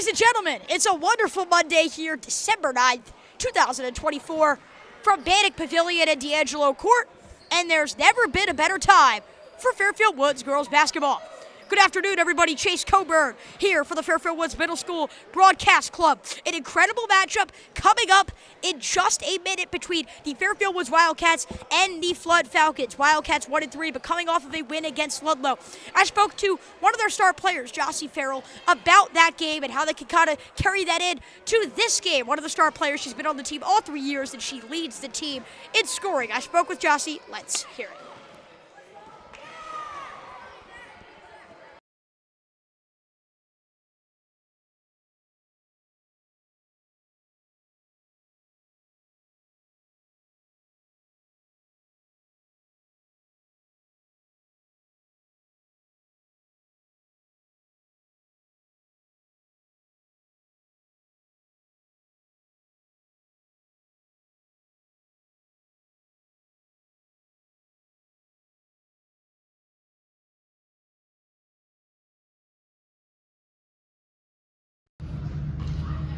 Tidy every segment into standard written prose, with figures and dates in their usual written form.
Ladies and gentlemen, it's a wonderful Monday here, December 9th, 2024, from Bannock Pavilion at D'Angelo Court, and there's never been a better time for Fairfield Woods girls basketball. Good afternoon, everybody. Chase Coburn here for the Fairfield Woods Middle School Broadcast Club. An incredible matchup coming up in just a minute between the Fairfield Woods Wildcats and the Flood Falcons. Wildcats 1-3, but coming off of a win against Ludlow. I spoke to one of their star players, Jossie Ferell, about that game and how they can kind of carry that in to this game. One of the star players, she's been on the team all 3 years, and she leads the team in scoring. I spoke with Jossie. Let's hear it.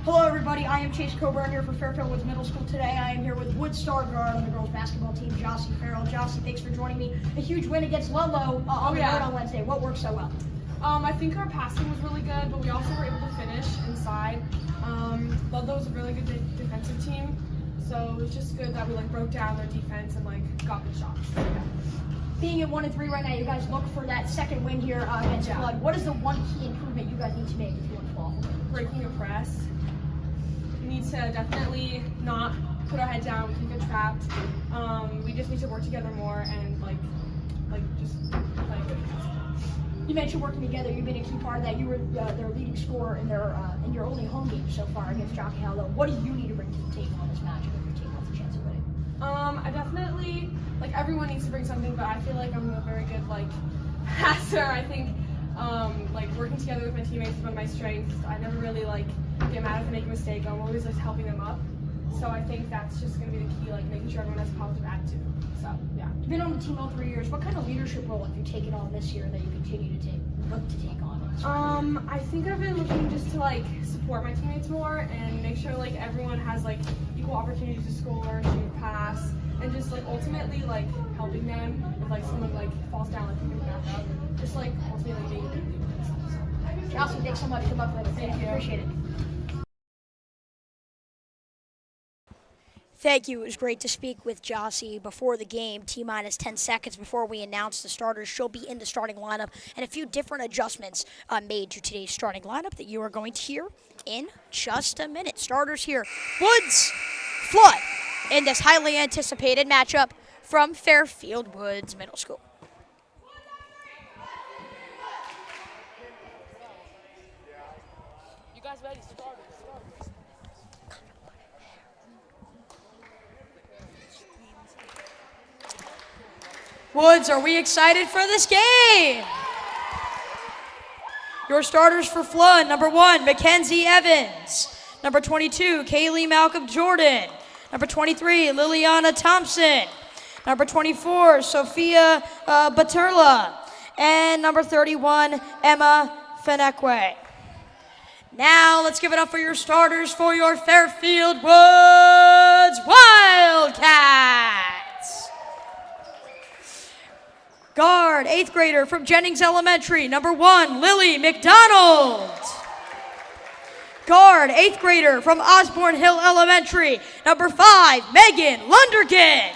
Hello, everybody. I am Chase Coburn here for Fairfield Woods Middle School today. I am here with Woods star guard on the girls basketball team, Jossie Ferell. Jossie, thanks for joining me. A huge win against Ludlow on the road on Wednesday. What worked so well? I think our passing was really good, but we also were able to finish inside. Ludlow was a really good defensive team, so it was just good that we broke down their defense and got good shots. So, yeah. Being at 1-3 right now, you guys look for that second win here against Flood. What is the one key improvement you guys need to make if you want to fall? Breaking a press. We need to definitely not put our head down. We can get trapped. We just need to work together more and just play good basketball. You mentioned working together. You've been a key part of that. You were their leading scorer in your only home game so far against Jockey Hollow. What do you need to bring to the table on this matchup if your team wants a chance of winning? I definitely everyone needs to bring something, but I feel like I'm a very good passer. I think working together with my teammates is one of my strengths. I never really get mad if I make a mistake. I'm always helping them up. So I think that's just going to be the key, making sure everyone has a positive attitude. So yeah. You've been on the team all 3 years. What kind of leadership role have you taken on this year that you continue to look to take on? I think I've been looking just to support my teammates more and make sure everyone has equal opportunities to score, shoot, pass, and just ultimately helping them if someone falls down picking them back up. Just ultimately being a good leader and stuff. So. Jossie, thanks so much. Good luck later. Thank you. Appreciate it. Thank you. It was great to speak with Jossie before the game. T-minus 10 seconds before we announce the starters. She'll be in the starting lineup, and a few different adjustments made to today's starting lineup that you are going to hear in just a minute. Starters here. Woods, Flood, in this highly anticipated matchup from Fairfield Woods Middle School. You guys ready? Starters. Woods, are we excited for this game? Your starters for Flood: number 1, Mackenzie Evans. Number 22, Kaylee Malcolm Jordan. Number 23, Liliana Thompson. Number 24, Sophia Baterla. And number 31, Emma Fenekwe. Now let's give it up for your starters for your Fairfield Woods Wildcats. Guard, 8th grader from Jennings Elementary, number 1, Lily McDonald. Guard, 8th grader from Osborne Hill Elementary, number 5, Megan Lundergan.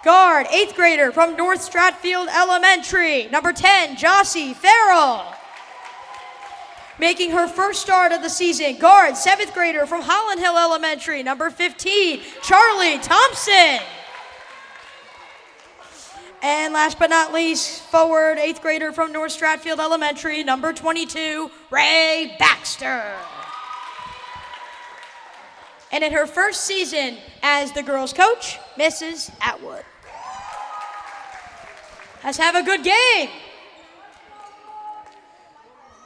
Guard, 8th grader from North Stratfield Elementary, number 10, Jossie Ferell. Making her first start of the season, guard, 7th grader from Holland Hill Elementary, number 15, Charlie Thompson. And last but not least, forward, 8th grader from North Stratfield Elementary, number 22, Ray Baxter. And in her first season as the girls' coach, Mrs. Atwood. Let's have a good game.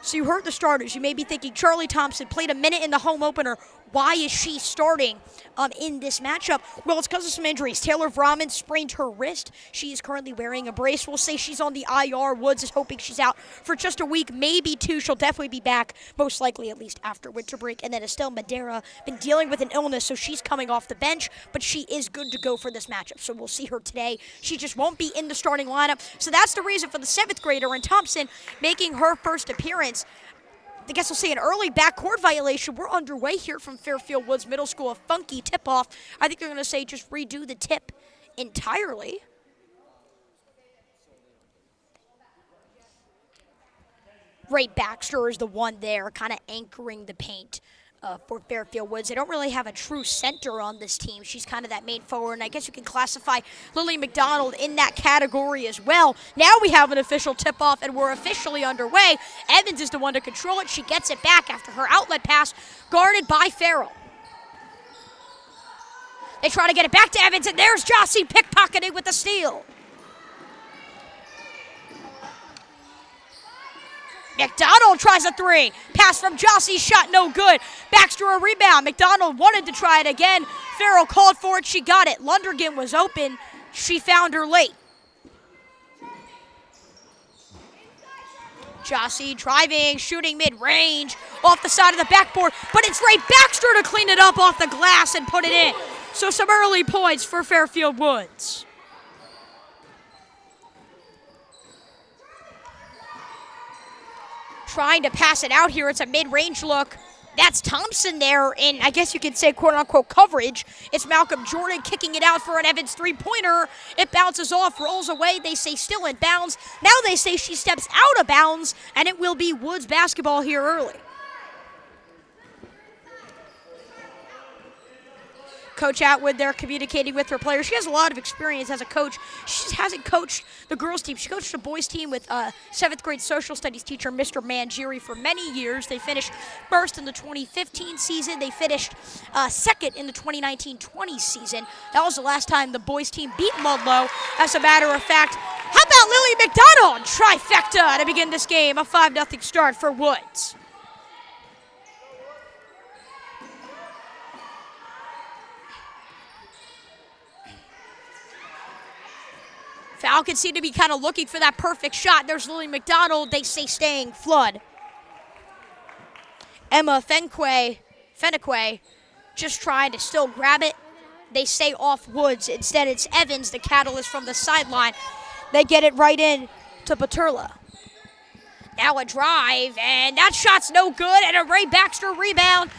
So you heard the starters. You may be thinking Charlie Thompson played a minute in the home opener. Why is she starting in this matchup? Well, it's because of some injuries. Taylor Vrahman sprained her wrist. She is currently wearing a brace. We'll say she's on the IR. Woods is hoping she's out for just a week, maybe 2. She'll definitely be back, most likely at least after winter break. And then Estelle Madera been dealing with an illness, so she's coming off the bench, but she is good to go for this matchup. So we'll see her today. She just won't be in the starting lineup. So that's the reason for the 7th grader and Thompson making her first appearance. I guess we'll see an early backcourt violation. We're underway here from Fairfield Woods Middle School. A funky tip-off. I think they're going to say just redo the tip entirely. Ray Baxter is the one there kind of anchoring the paint for Fairfield Woods. They don't really have a true center on this team. She's kind of that main forward, and I guess you can classify Lily McDonald in that category as well. Now we have an official tip-off, and we're officially underway. Evans is the one to control it. She gets it back after her outlet pass, guarded by Ferell. They try to get it back to Evans, and there's Jossie pickpocketing with the steal. McDonald tries a 3. Pass from Jossie, shot no good. Baxter a rebound. McDonald wanted to try it again. Ferell called for it. She got it. Lundergan was open. She found her late. Jossie driving, shooting mid-range, off the side of the backboard, but it's Ray Baxter to clean it up off the glass and put it in. So some early points for Fairfield Woods. Trying to pass it out here. It's a mid-range look. That's Thompson there in, I guess you could say, quote-unquote coverage. It's Malcolm Jordan kicking it out for an Evans three-pointer. It bounces off, rolls away. They say still in bounds. Now they say she steps out of bounds, and it will be Woods basketball here early. Coach Atwood there communicating with her players. She has a lot of experience as a coach. She hasn't coached the girls' team. She coached the boys' team with 7th grade social studies teacher, Mr. Mangieri, for many years. They finished first in the 2015 season. They finished second in the 2019-20 season. That was the last time the boys' team beat Ludlow. As a matter of fact, how about Lily McDonald? Trifecta to begin this game. A 5-0 start for Woods. Falcons seem to be kind of looking for that perfect shot. There's Lily McDonald. They say staying flood. Emma Fennequay just trying to still grab it. They say off Woods. Instead, it's Evans, the catalyst from the sideline. They get it right in to Paterla. Now a drive, and that shot's no good, and a Ray Baxter rebound.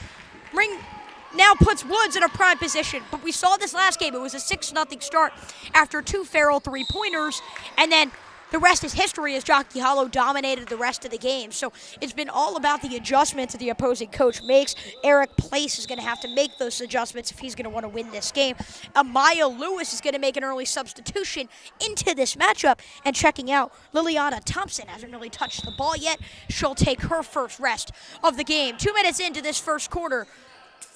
Now puts Woods in a prime position. But we saw this last game. It was a 6-0 start after 2 Ferrell three-pointers. And then the rest is history as Jockey Hollow dominated the rest of the game. So it's been all about the adjustments the opposing coach makes. Eric Place is going to have to make those adjustments if he's going to want to win this game. Amaya Lewis is going to make an early substitution into this matchup. And checking out, Liliana Thompson hasn't really touched the ball yet. She'll take her first rest of the game. 2 minutes into this first quarter.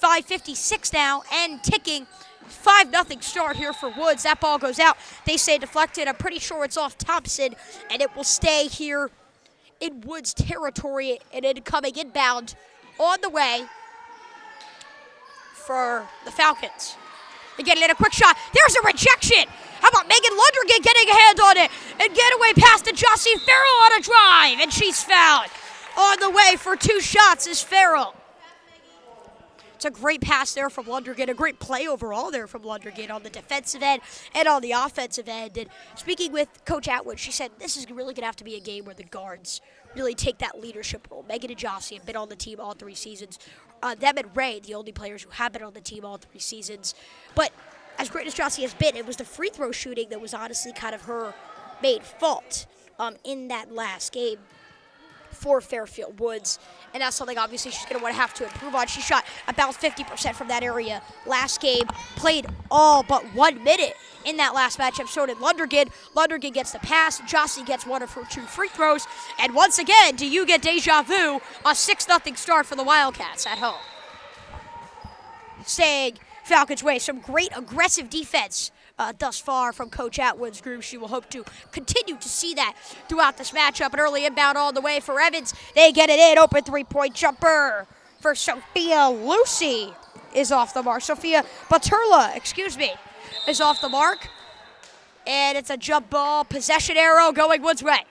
5:56 now and ticking. 5-0 start here for Woods. That ball goes out. They say deflected. I'm pretty sure it's off Thompson, and it will stay here in Woods territory. And it coming inbound on the way for the Falcons. They get it in a quick shot. There's a rejection. How about Megan Lundergan getting a hand on it and get away past to Jossie Ferell on a drive, and she's fouled. On the way for 2 shots is Ferell. It's a great pass there from Lundergan, a great play overall there from Lundergan on the defensive end and on the offensive end. And speaking with Coach Atwood, she said this is really going to have to be a game where the guards really take that leadership role. Megan and Jossie have been on the team all 3 seasons. Them and Ray, the only players who have been on the team all 3 seasons. But as great as Jossie has been, it was the free throw shooting that was honestly kind of her main fault in that last game for Fairfield Woods, and that's something obviously she's going to want to have to improve on. She shot about 50% from that area last game, played all but 1 minute in that last matchup. So did Lundergan. Lundergan gets the pass. Jossie gets 1 of her 2 free throws, and once again, do you get deja vu? A 6-0 start for the Wildcats at home. Staying Falcons' way, some great aggressive defense thus far from Coach Atwood's group. She will hope to continue to see that throughout this matchup. An early inbound all the way for Evans. They get it in. Open 3-point jumper for Sophia Lucy. is off the mark. Sophia Baturla, is off the mark. And it's a jump ball, possession arrow going Woods' way.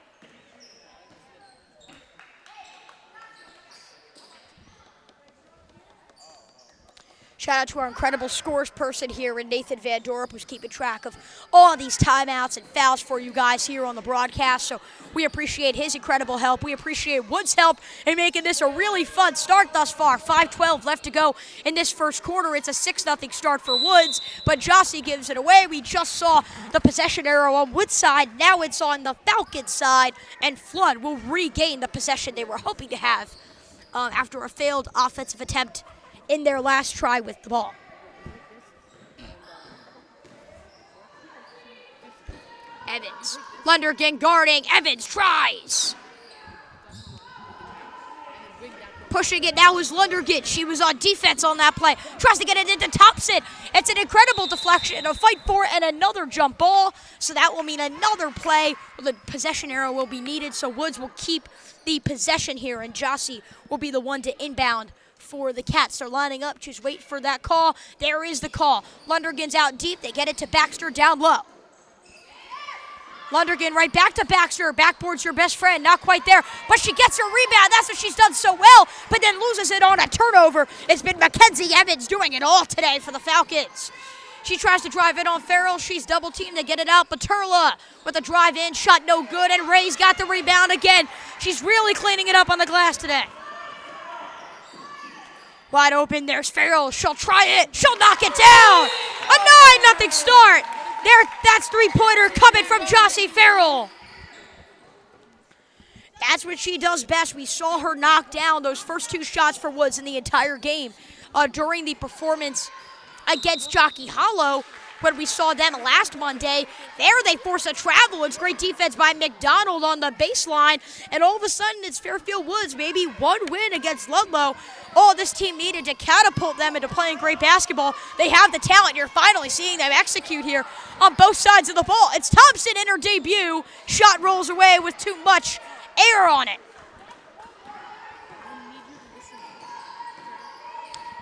Shout out to our incredible scores person here in Nathan Van Dorpe, who's keeping track of all these timeouts and fouls for you guys here on the broadcast. So we appreciate his incredible help. We appreciate Woods' help in making this a really fun start thus far. 5:12 left to go in this first quarter. It's a 6-0 start for Woods, but Jossie gives it away. We just saw the possession arrow on Woods' side. Now it's on the Falcons' side, and Flood will regain the possession they were hoping to have after a failed offensive attempt in their last try with the ball. Evans, Lundergan guarding, Evans tries. Pushing it now is Lundergan. She was on defense on that play. Tries to get it into Thompson. It's an incredible deflection, a fight for, and another jump ball. So that will mean another play. The possession arrow will be needed, so Woods will keep the possession here, and Jossie will be the one to inbound for the Cats. They're lining up. Just wait for that call. There is the call. Lundergan's out deep. They get it to Baxter down low. Lundergan right back to Baxter. Backboard's your best friend. Not quite there, but she gets her rebound. That's what she's done so well, but then loses it on a turnover. It's been Mackenzie Evans doing it all today for the Falcons. She tries to drive in on Ferrell. She's double-teamed to get it out. Baturla with a drive-in. Shot no good, and Ray's got the rebound again. She's really cleaning it up on the glass today. Wide open, there's Ferrell. She'll try it. She'll knock it down. A 9-0 start. There, that's three-pointer coming from Jossie Ferell. That's what she does best. We saw her knock down those first two shots for Woods in the entire game during the performance against Jockey Hollow. When we saw them last Monday, there they force a travel. It's great defense by Migdel on the baseline, and all of a sudden it's Fairfield Woods, maybe one win against Ludlow. All this team needed to catapult them into playing great basketball. They have the talent. You're finally seeing them execute here on both sides of the ball. It's Thompson in her debut. Shot rolls away with too much air on it.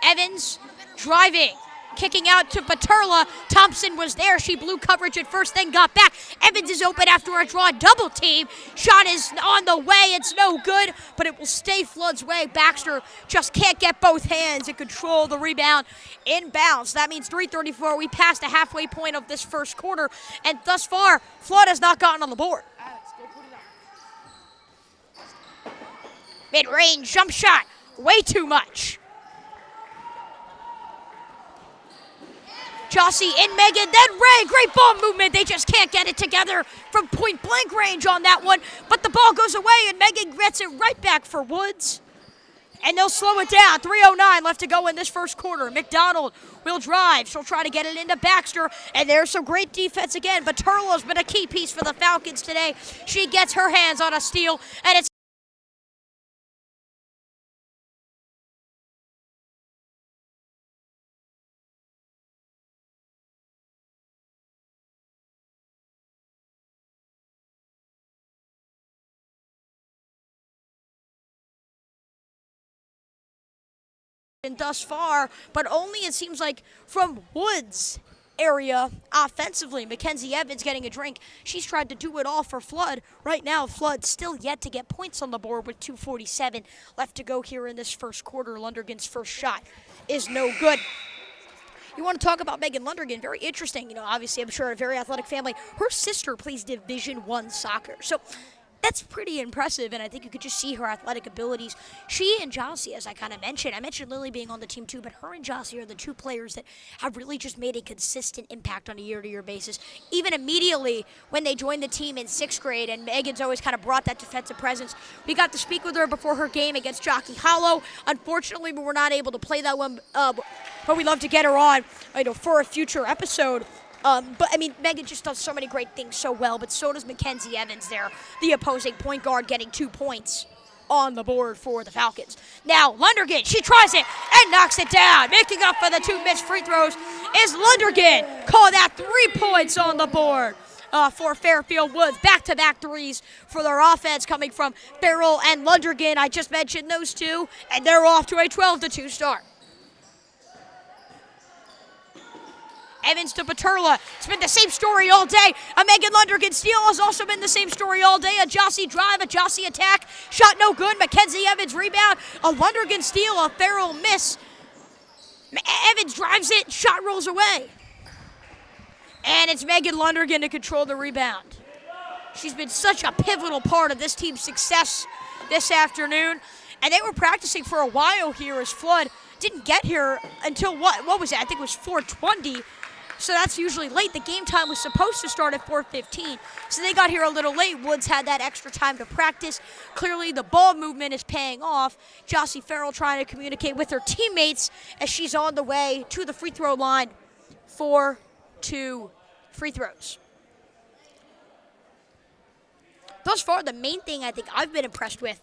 Evans driving. Kicking out to Baturla. Thompson was there. She blew coverage at first, then got back. Evans is open after a draw double team. Shot is on the way. It's no good, but it will stay Flood's way. Baxter just can't get both hands and control the rebound inbounds. That means 3:34. We passed the halfway point of this first quarter, and thus far, Flood has not gotten on the board. Mid-range jump shot. Way too much. Jossie in Megan, then Ray, great ball movement. They just can't get it together from point-blank range on that one. But the ball goes away, and Megan gets it right back for Woods. And they'll slow it down. 3:09 left to go in this first quarter. McDonald will drive. She'll try to get it into Baxter, and there's some great defense again. But Turlo's been a key piece for the Falcons today. She gets her hands on a steal, and it's thus far, but only it seems like from Woods' area offensively. Mackenzie Evans getting a drink. She's tried to do it all for Flood. Right now, Flood still yet to get points on the board with 2:47 left to go here in this first quarter. Lundergan's first shot is no good. You want to talk about Megan Lundergan, very interesting. You know, obviously, I'm sure a very athletic family. Her sister plays Division I soccer. So that's pretty impressive, and I think you could just see her athletic abilities. She and Jossie, as I kind of mentioned, I mentioned Lily being on the team too, but her and Jossie are the two players that have really just made a consistent impact on a year-to-year basis. Even immediately when they joined the team in 6th grade, and Megan's always kind of brought that defensive presence. We got to speak with her before her game against Jockey Hollow. Unfortunately, we were not able to play that one, but we'd love to get her on, for a future episode. But, I mean, Megan just does so many great things so well, but so does Mackenzie Evans there, the opposing point guard, getting 2 points on the board for the Falcons. Now, Lundergan, she tries it and knocks it down. Making up for the 2 missed free throws is Lundergan. Call that 3 points on the board for Fairfield Woods. Back-to-back threes for their offense coming from Ferrell and Lundergan. I just mentioned those two, and they're off to a 12-2 start. Evans to Paterla. It's been the same story all day. A Megan Lundergan steal has also been the same story all day. A Jossie drive, a Jossie attack. Shot no good. Mackenzie Evans rebound. A Lundergan steal, a Ferrell miss. Evans drives it. Shot rolls away. And it's Megan Lundergan to control the rebound. She's been such a pivotal part of this team's success this afternoon. And they were practicing for a while here as Flood didn't get here until what was it? I think it was 4:20. So that's usually late. The game time was supposed to start at 4:15. So they got here a little late. Woods had that extra time to practice. Clearly the ball movement is paying off. Jossie Ferell trying to communicate with her teammates as she's on the way to the free throw line for 2 free throws. Thus far, the main thing I think I've been impressed with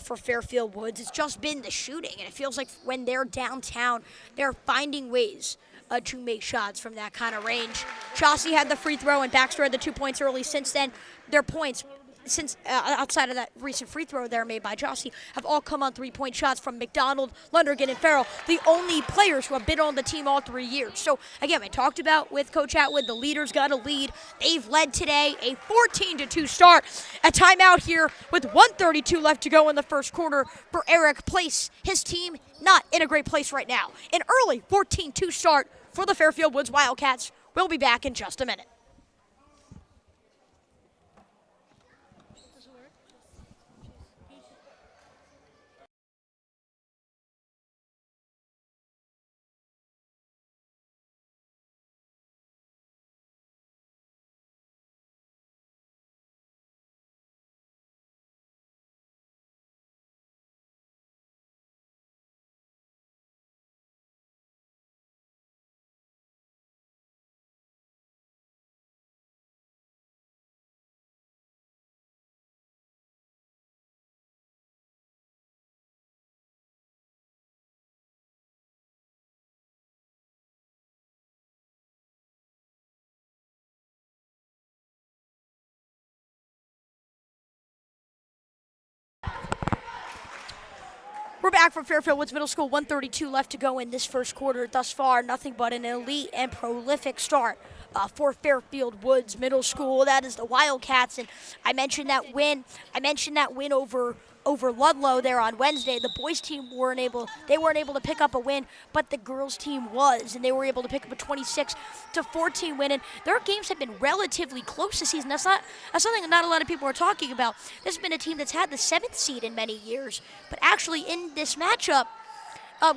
for Fairfield Woods has just been the shooting. And it feels like when they're downtown, they're finding ways to make shots from that kind of range. Jossie had the free throw and Baxter had the 2 points early. Since then, their points, since outside of that recent free throw there made by Jossie, have all come on 3-point shots from McDonald, Lundergan, and Ferrell, the only players who have been on the team all 3 years. So, again, I talked about with Coach Atwood, the leaders got a lead. They've led today, a 14-2 start. A timeout here with 1:32 left to go in the first quarter for Eric Place. His team not in a great place right now. An early 14-2 start for the Fairfield Woods Wildcats. We'll be back in just a minute. We're back from Fairfield Woods Middle School, 1:32 left to go in this first quarter. Thus far, nothing but an elite and prolific start for Fairfield Woods Middle School. That is the Wildcats, and I mentioned that win. Over Ludlow there on Wednesday. The boys team weren't able to pick up a win, but the girls team was, and they were able to pick up a 26-14 win. And their games have been relatively close this season. That's something that not a lot of people are talking about. This has been a team that's had the 7th seed in many years, but actually in this matchup,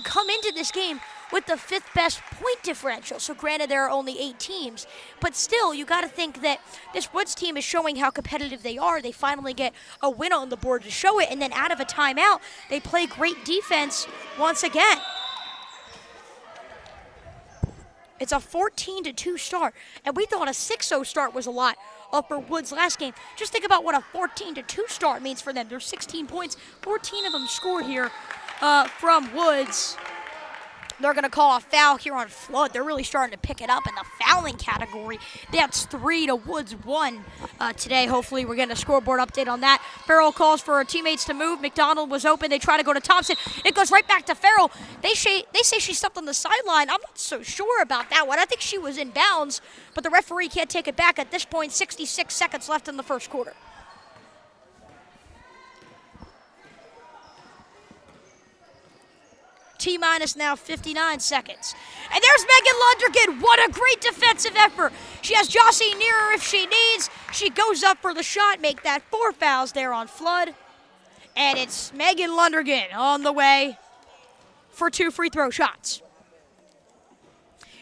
come into this game with the 5th best point differential. So granted, there are only 8 teams, but still, you got to think that this Woods team is showing how competitive they are. They finally get a win on the board to show it, and then out of a timeout, they play great defense once again. It's a 14-2 start, and we thought a 6-0 start was a lot for Woods last game. Just think about what a 14-2 start means for them. There's 16 points, 14 of them scored here from Woods. They're going to call a foul here on Flood. They're really starting to pick it up in the fouling category. That's 3 to Woods 1 today. Hopefully we're getting a scoreboard update on that. Ferrell calls for her teammates to move. McDonald was open. They try to go to Thompson. It goes right back to Ferrell. They say she stepped on the sideline. I'm not so sure about that one. I think she was in bounds, but the referee can't take it back at this point. 66 seconds left in the first quarter. T-minus now 59 seconds. And there's Megan Lundergan. What a great defensive effort. She has Jossie near her if she needs. She goes up for the shot, make that 4 fouls there on Flood. And it's Megan Lundergan on the way for 2 free throw shots.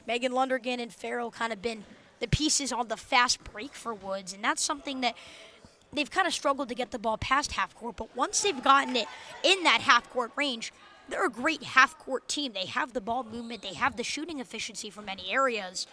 Megan Lundergan and Ferrell kind of been the pieces on the fast break for Woods, and that's something that they've kind of struggled to get the ball past half court, but once they've gotten it in that half court range, they're a great half-court team. They have the ball movement. They have the shooting efficiency from many areas.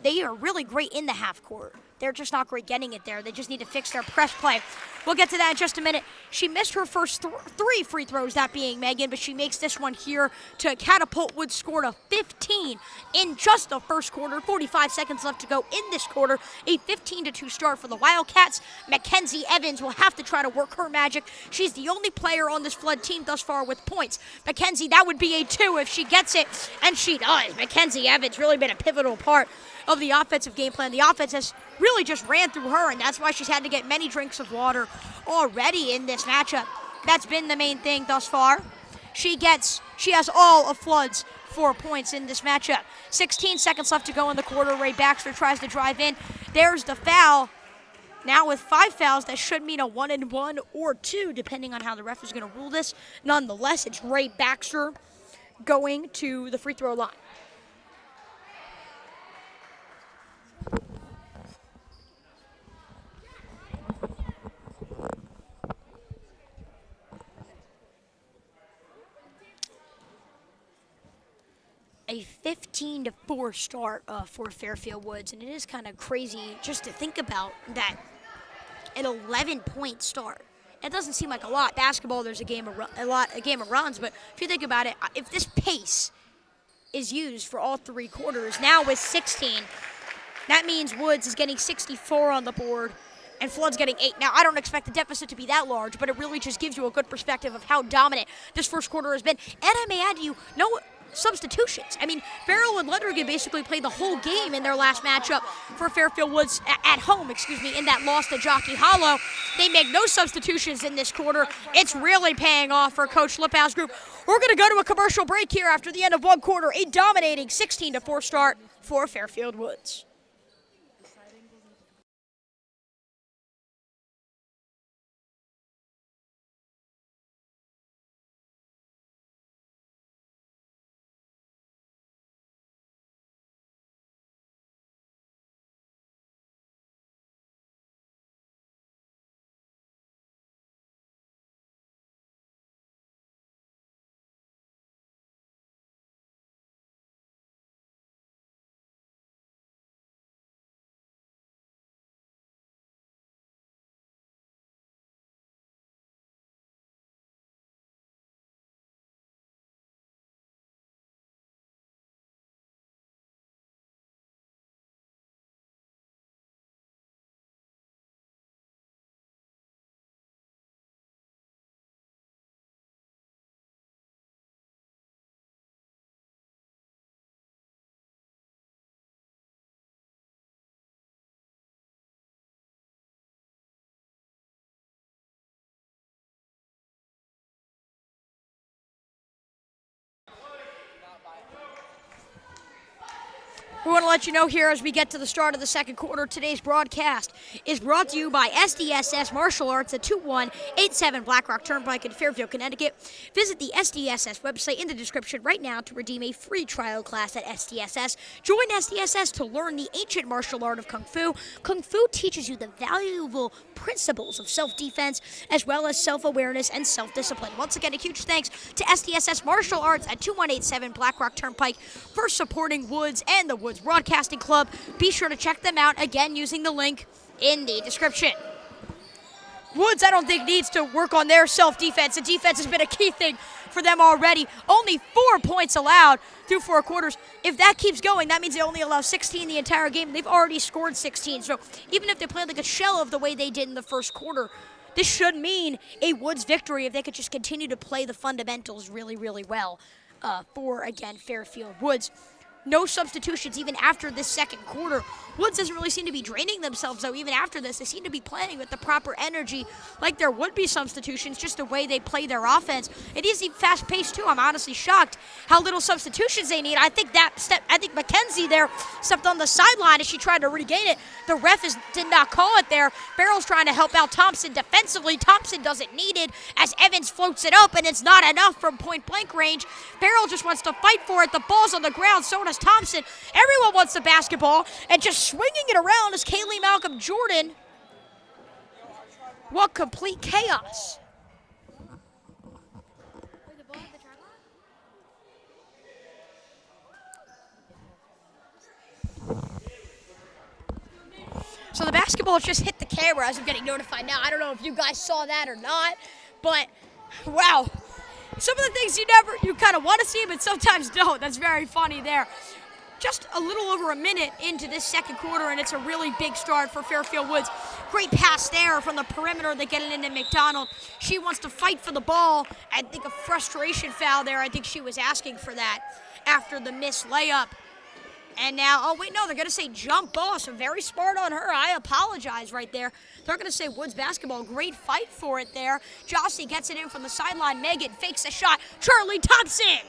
they are really great in the half court. They're just not great getting it there. They just need to fix their press play. We'll get to that in just a minute. She missed her first 3 free throws, that being Megan, but she makes this one here to catapult Woods' score to 15 in just the first quarter. 45 seconds left to go in this quarter. A 15-2 start for the Wildcats. Mackenzie Evans will have to try to work her magic. She's the only player on this Flood team thus far with points. Mackenzie, that would be a 2 if she gets it, and she does. Mackenzie Evans really been a pivotal part of the offensive game plan. The offense has really just ran through her, and that's why she's had to get many drinks of water already in this matchup. That's been the main thing thus far. She has all of Flood's 4 points in this matchup. 16 seconds left to go in the quarter. Ray Baxter tries to drive in. There's the foul. Now with 5 fouls, that should mean a 1-and-1 or 2, depending on how the ref is going to rule this. Nonetheless, it's Ray Baxter going to the free throw line. A 15-4 start for Fairfield Woods, and it is kind of crazy just to think about that. An 11-point start. It doesn't seem like a lot. Basketball, there's a game of runs, but if you think about it, if this pace is used for all 3 quarters, now with 16, that means Woods is getting 64 on the board, and Flood's getting 8. Now, I don't expect the deficit to be that large, but it really just gives you a good perspective of how dominant this first quarter has been. And I may add to you, no substitutions. I mean, Ferrell and Ledrigan basically played the whole game in their last matchup for Fairfield Woods at home, in that loss to Jockey Hollow. They make no substitutions in this quarter. It's really paying off for Coach Lippau's group. We're going to go to a commercial break here after the end of one quarter. A dominating 16-4 start for Fairfield Woods. We want to let you know here as we get to the start of the second quarter, today's broadcast is brought to you by SDSS Martial Arts at 2187 Black Rock Turnpike in Fairfield, Connecticut. Visit the SDSS website in the description right now to redeem a free trial class at SDSS. Join SDSS to learn the ancient martial art of Kung Fu. Kung Fu teaches you the valuable principles of self-defense as well as self-awareness and self-discipline. Once again, a huge thanks to SDSS Martial Arts at 2187 Black Rock Turnpike for supporting Woods and the Woods Broadcasting Club. Be sure to check them out, again, using the link in the description. Woods, I don't think, needs to work on their self-defense. The defense has been a key thing for them already. Only 4 points allowed through 4 quarters. If that keeps going, that means they only allow 16 the entire game. They've already scored 16. So even if they play like a shell of the way they did in the first quarter, this should mean a Woods victory if they could just continue to play the fundamentals really, really well for, again, Fairfield Woods. No substitutions even after this second quarter. Woods doesn't really seem to be draining themselves, though, even after this. They seem to be playing with the proper energy, like there would be substitutions, just the way they play their offense. It is fast-paced, too. I'm honestly shocked how little substitutions they need. I think Mackenzie there stepped on the sideline as she tried to regain it. The ref did not call it there. Farrell's trying to help out Thompson defensively. Thompson doesn't need it as Evans floats it up, and it's not enough from point-blank range. Farrell just wants to fight for it. The ball's on the ground, so does Thompson. Everyone wants the basketball, and just swinging it around is Kaylee Malcolm Jordan. What complete chaos. basketball just hit the camera as I'm getting notified now. I don't know if you guys saw that or not, but wow. Some of the things you kind of want to see, but sometimes don't. That's very funny there. Just a little over a minute into this second quarter, and it's a really big start for Fairfield Woods. Great pass there from the perimeter. They get it into McDonald. She wants to fight for the ball. I think a frustration foul there. I think she was asking for that after the missed layup. And now, oh wait, no, they're going to say jump ball, so very smart on her. I apologize right there. They're going to say Woods basketball. Great fight for it there. Jossie gets it in from the sideline. Megan fakes a shot. Charlie Thompson.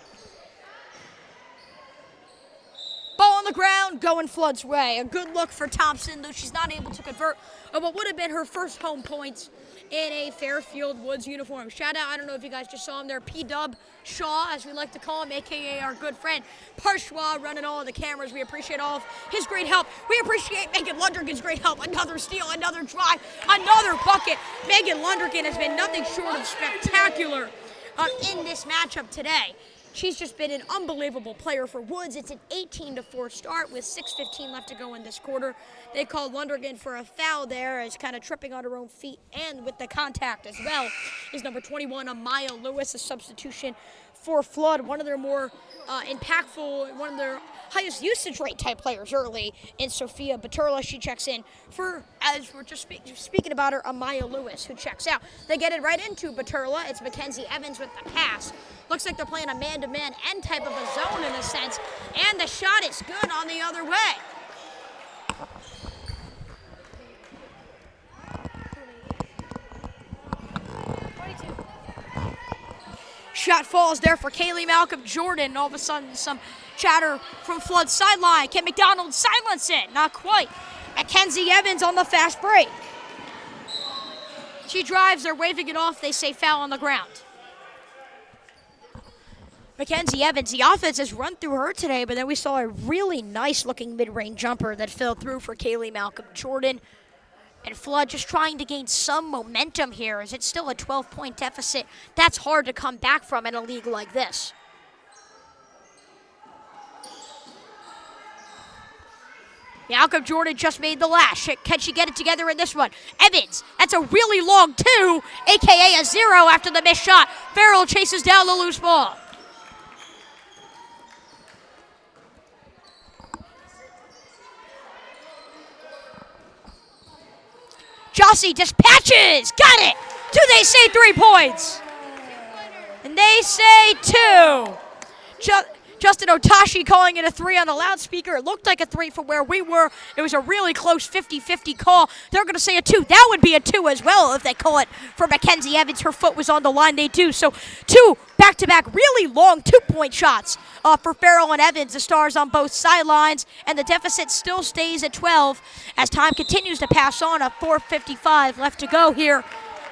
Ball on the ground, going Flood's way. A good look for Thompson, though she's not able to convert on what would have been her first home points in a Fairfield Woods uniform. Shout out, I don't know if you guys just saw him there, P-Dub Shah, as we like to call him, a.k.a. our good friend Parshwa, running all of the cameras. We appreciate all of his great help. We appreciate Megan Lundergan's great help. Another steal, another drive, another bucket. Megan Lundergan has been nothing short of spectacular in this matchup today. She's just been an unbelievable player for Woods. It's an 18-4 start with 6:15 left to go in this quarter. They called Lundergan for a foul there as kind of tripping on her own feet, and with the contact as well is number 21, Amaya Lewis, a substitution for Flood, one of their more impactful, one of their highest usage rate type players early in Sophia Baturla. She checks in for, as we're just speaking about her, Amaya Lewis, who checks out. They get it right into Baturla. It's Mackenzie Evans with the pass. Looks like they're playing a man-to-man end type of a zone in a sense, and the shot is good on the other way. Shot falls there for Kaylee Malcolm Jordan. All of a sudden, some chatter from Flood's sideline. Can McDonald silence it? Not quite. Mackenzie Evans on the fast break. She drives, they're waving it off. They say foul on the ground. Mackenzie Evans, the offense has run through her today, but then we saw a really nice-looking mid-range jumper that fell through for Kaylee Malcolm Jordan. And Flood just trying to gain some momentum here. Is it still a 12-point deficit? That's hard to come back from in a league like this. Malcolm Jordan just made the last. Can she get it together in this one? Evans, that's a really long two, a.k.a. a 0 after the missed shot. Ferell chases down the loose ball. Jossie dispatches, got it. Do they say 3 points? And they say 2. Justin Otoshi calling it a 3 on the loudspeaker. It looked like a 3 from where we were. It was a really close 50-50 call. They're going to say a 2. That would be a 2 as well if they call it for Mackenzie Evans. Her foot was on the line. They do. So 2 back-to-back really long 2-point shots for Ferell and Evans, the stars on both sidelines. And the deficit still stays at 12 as time continues to pass on. A 4:55 left to go here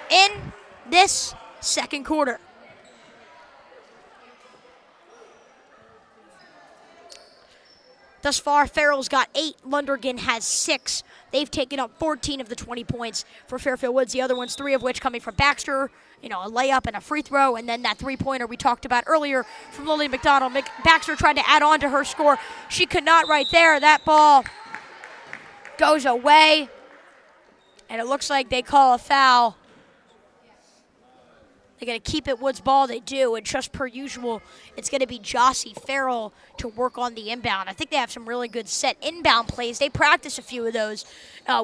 in this second quarter. Thus far, Ferrell's got 8. Lundergan has 6. They've taken up 14 of the 20 points for Fairfield Woods. The other ones, 3 of which coming from Baxter, a layup and a free throw, and then that 3-pointer we talked about earlier from Lily McDonald. Baxter tried to add on to her score. She could not right there. That ball goes away, and it looks like they call a foul. They're going to keep it Woods ball. They do, and just per usual, it's going to be Jossie Ferell to work on the inbound. I think they have some really good set inbound plays. They practice a few of those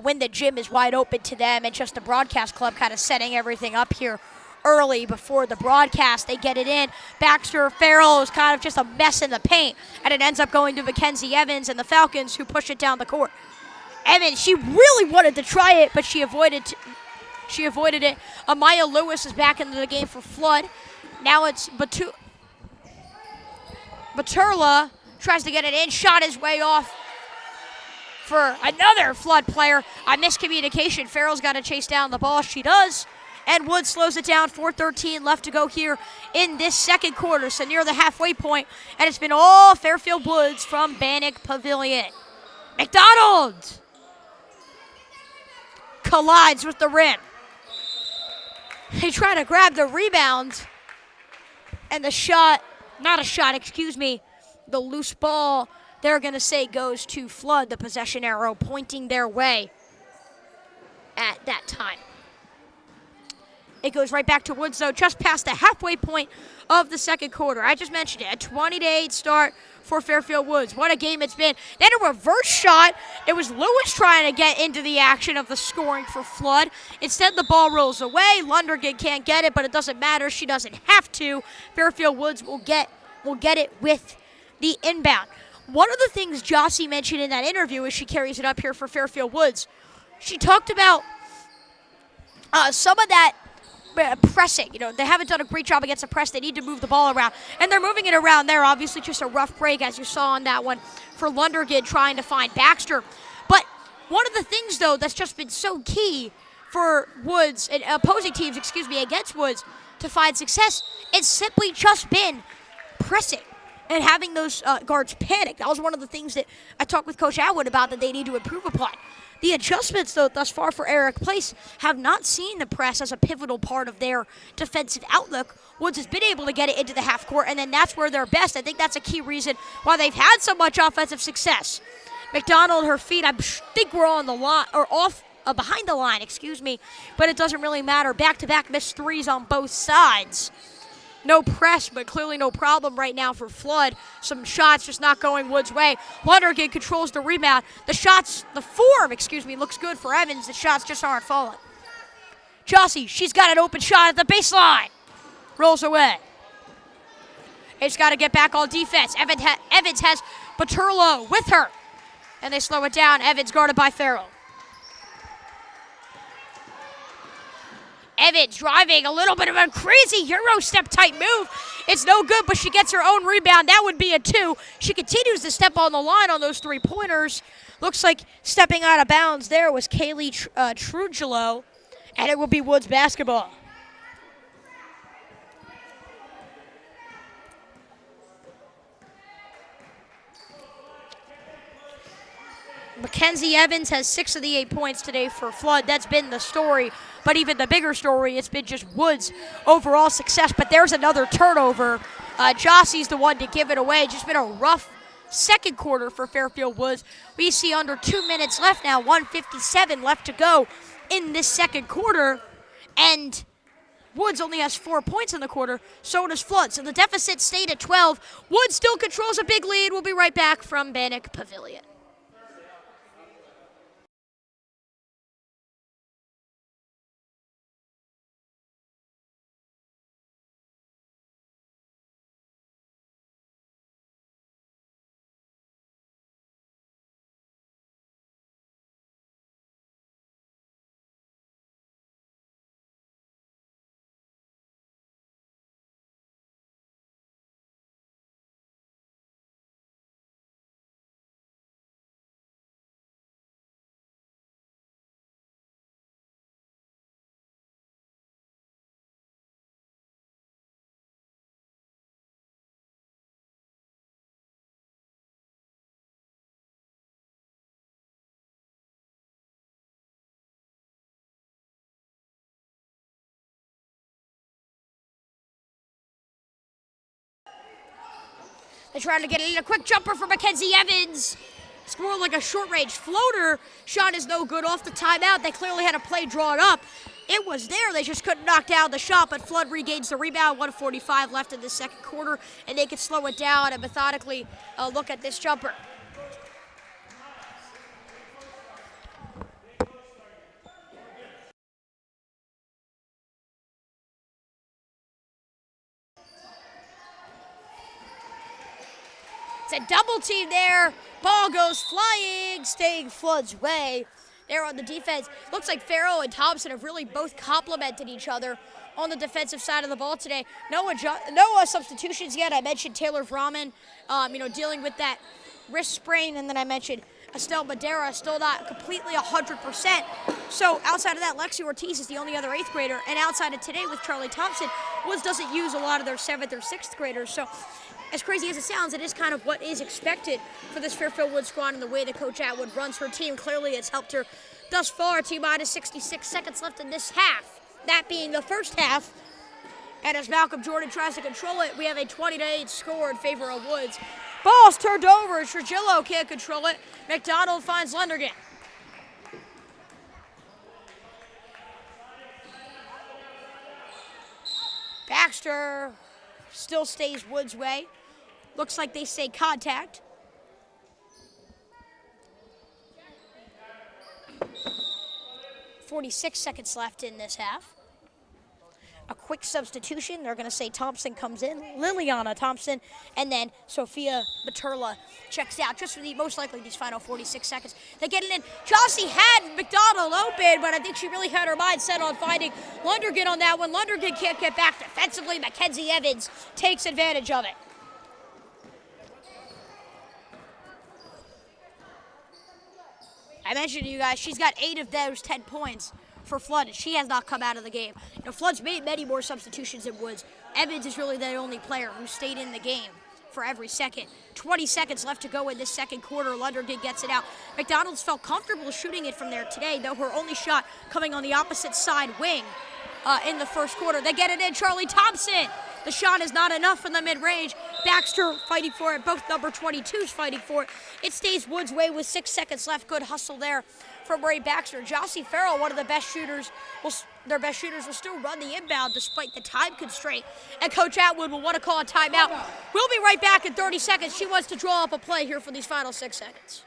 when the gym is wide open to them, and just the broadcast club kind of setting everything up here early before the broadcast. They get it in. Baxter, Ferell is kind of just a mess in the paint, and it ends up going to Mackenzie Evans and the Falcons, who push it down the court. Evans, she really wanted to try it, but she avoided it. Amaya Lewis is back into the game for Flood. Now it's Baturla tries to get it in. Shot his way off for another Flood player. A miscommunication. Ferrell's got to chase down the ball. She does. And Woods slows it down. 4:13 left to go here in this second quarter. So near the halfway point. And it's been all Fairfield Woods from Bannock Pavilion. McDonald collides with the rim. They try to grab the rebound, and the loose ball, they're going to say goes to Flood, the possession arrow pointing their way. at that time. It goes right back to Woods, though, just past the halfway point of the second quarter. I just mentioned it, a 20-8 start for Fairfield Woods. What a game it's been. Then a reverse shot. It was Lewis trying to get into the action of the scoring for Flood. Instead, the ball rolls away. Lundergan can't get it, but it doesn't matter. She doesn't have to. Fairfield Woods will get it with the inbound. One of the things Jossie mentioned in that interview, as she carries it up here for Fairfield Woods, she talked about some of that pressing. They haven't done a great job against the press. They need to move the ball around, and they're moving it around there. Obviously, just a rough break, as you saw on that one, for Lundergan trying to find Baxter. But one of the things, though, that's just been so key for Woods, and opposing teams, against Woods to find success, it's simply just been pressing and having those guards panic. That was one of the things that I talked with Coach Atwood about that they need to improve upon. The adjustments, though, thus far for Eric Place have not seen the press as a pivotal part of their defensive outlook. Woods has been able to get it into the half court, and then that's where they're best. I think that's a key reason why they've had so much offensive success. McDonald, her feet, I think we're on the line, or off, behind the line, but it doesn't really matter. Back-to-back missed threes on both sides. No press, but clearly no problem right now for Flood. Some shots just not going Woods' way. Lundergan controls the rebound. The form, looks good for Evans. The shots just aren't falling. Jossie, she's got an open shot at the baseline. Rolls away. It's got to get back on defense. Evans has Paterlo with her. And they slow it down. Evans guarded by Ferell. Evans driving, a little bit of a crazy Euro step type move. It's no good, but she gets her own rebound. That would be a 2. She continues to step on the line on those 3-pointers. Looks like stepping out of bounds there was Kaylee Trujillo, and it will be Woods basketball. Mackenzie Evans has 6 of the 8 points today for Flood. That's been the story. But even the bigger story, it's been just Woods' overall success. But there's another turnover. Jossie's the one to give it away. Just been a rough second quarter for Fairfield Woods. We see under 2 minutes left now, 1:57 left to go in this second quarter. And Woods only has 4 points in the quarter. So does Flood. So the deficit stayed at 12. Woods still controls a big lead. We'll be right back from Bannock Pavilion. They're trying to get in a quick jumper for Mackenzie Evans. It's more like a short-range floater. Shot is no good off the timeout. They clearly had a play drawn up. It was there. They just couldn't knock down the shot, but Flood regains the rebound. 1:45 left in the second quarter, and they can slow it down and methodically look at this jumper. It's a double team there. Ball goes flying, staying Flood's way. There on the defense. Looks like Ferrell and Thompson have really both complemented each other on the defensive side of the ball today. No substitutions yet. I mentioned Taylor Vrahman, dealing with that wrist sprain, and then I mentioned Estelle Madera, still not completely 100%. So outside of that, Lexi Ortiz is the only other 8th grader, and outside of today with Charlie Thompson, Woods doesn't use a lot of their 7th or 6th graders. So as crazy as it sounds, it is kind of what is expected for this Fairfield Woods squad and the way that Coach Atwood runs her team. Clearly, it's helped her thus far. T-minus 66 seconds left in this half, that being the first half. And as Malcolm Jordan tries to control it, we have a 20-8 score in favor of Woods. Ball's turned over. Trujillo can't control it. McDonald finds Lundergan. Baxter still stays Woods' way. Looks like they say contact. .46 seconds left in this half. A quick substitution. They're going to say Thompson comes in, Liliana Thompson, and then Sophia Materla checks out just for the most likely these final 46 seconds. They get it in. Jossie had McDonald open, but I think she really had her mind set on finding Lundergan on that one. Lundergan can't get back defensively. Mackenzie Evans takes advantage of it. I mentioned to you guys, she's got 8 of those 10 points for Flood, and she has not come out of the game. You know, Flood's made many more substitutions than Woods. Evans is really the only player who stayed in the game for every second. 20 seconds left to go in this second quarter. Lundergan gets it out. McDonald's felt comfortable shooting it from there today, though her only shot coming on the opposite side wing in the first quarter. They get it in. Charlie Thompson. The shot is not enough in the mid-range. Baxter fighting for it. Both number 22s fighting for it. It stays Woods' way with 6 seconds left. Good hustle there from Ray Baxter. Jossie Ferell, one of the best shooters, their best shooters will still run the inbound despite the time constraint. And Coach Atwood will want to call a timeout. We'll be right back in 30 seconds. She wants to draw up a play here for these final 6 seconds.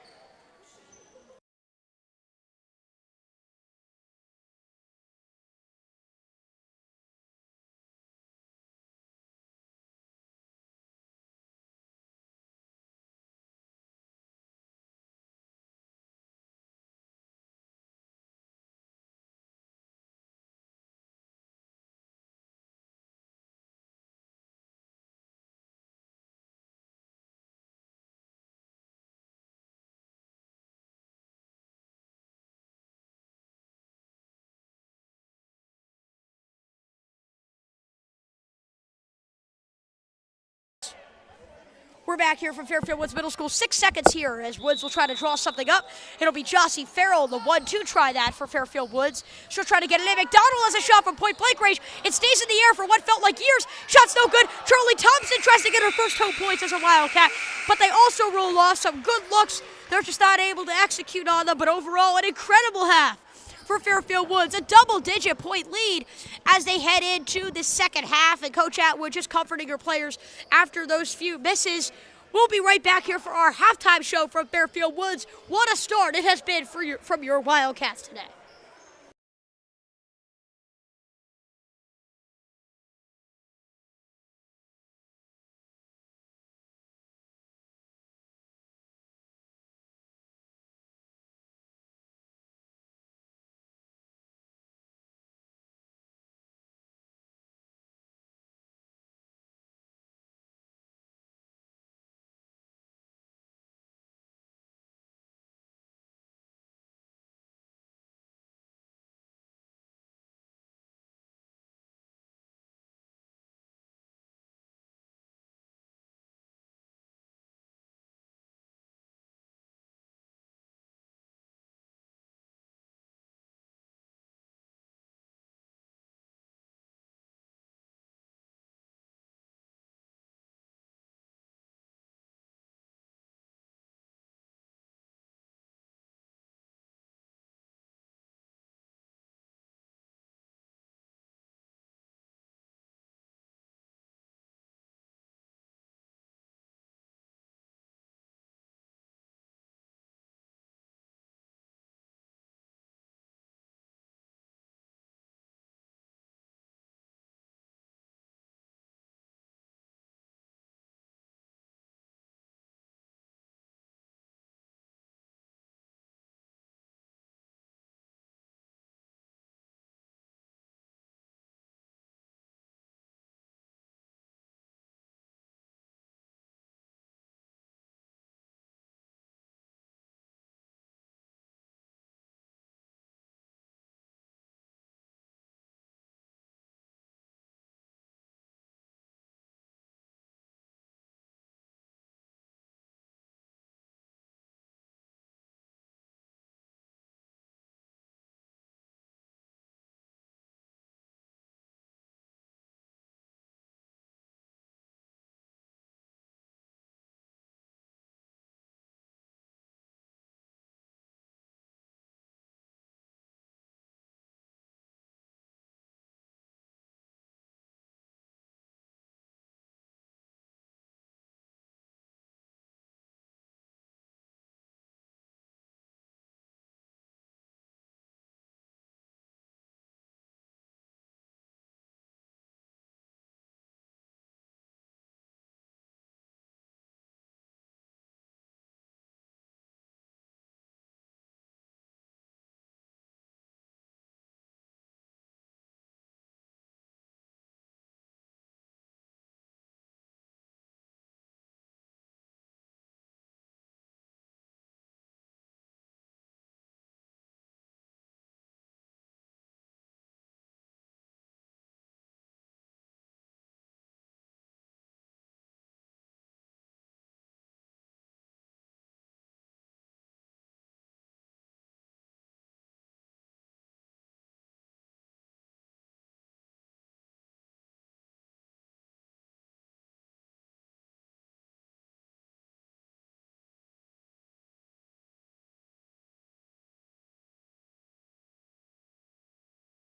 We're back here from Fairfield Woods Middle School. 6 seconds here as Woods will try to draw something up. It'll be Jossie Ferell, the 1-2 try that for Fairfield Woods. She'll try to get it in. McDonald has a shot from point-blank range. It stays in the air for what felt like years. Shot's no good. Charlie Thompson tries to get her first home points as a Wildcat, but they also roll off some good looks. They're just not able to execute on them, but overall, an incredible half for Fairfield Woods. A double-digit point lead as they head into the second half, and Coach Atwood just comforting her players after those few misses. We'll be right back here for our halftime show from Fairfield Woods. What a start it has been from your Wildcats today.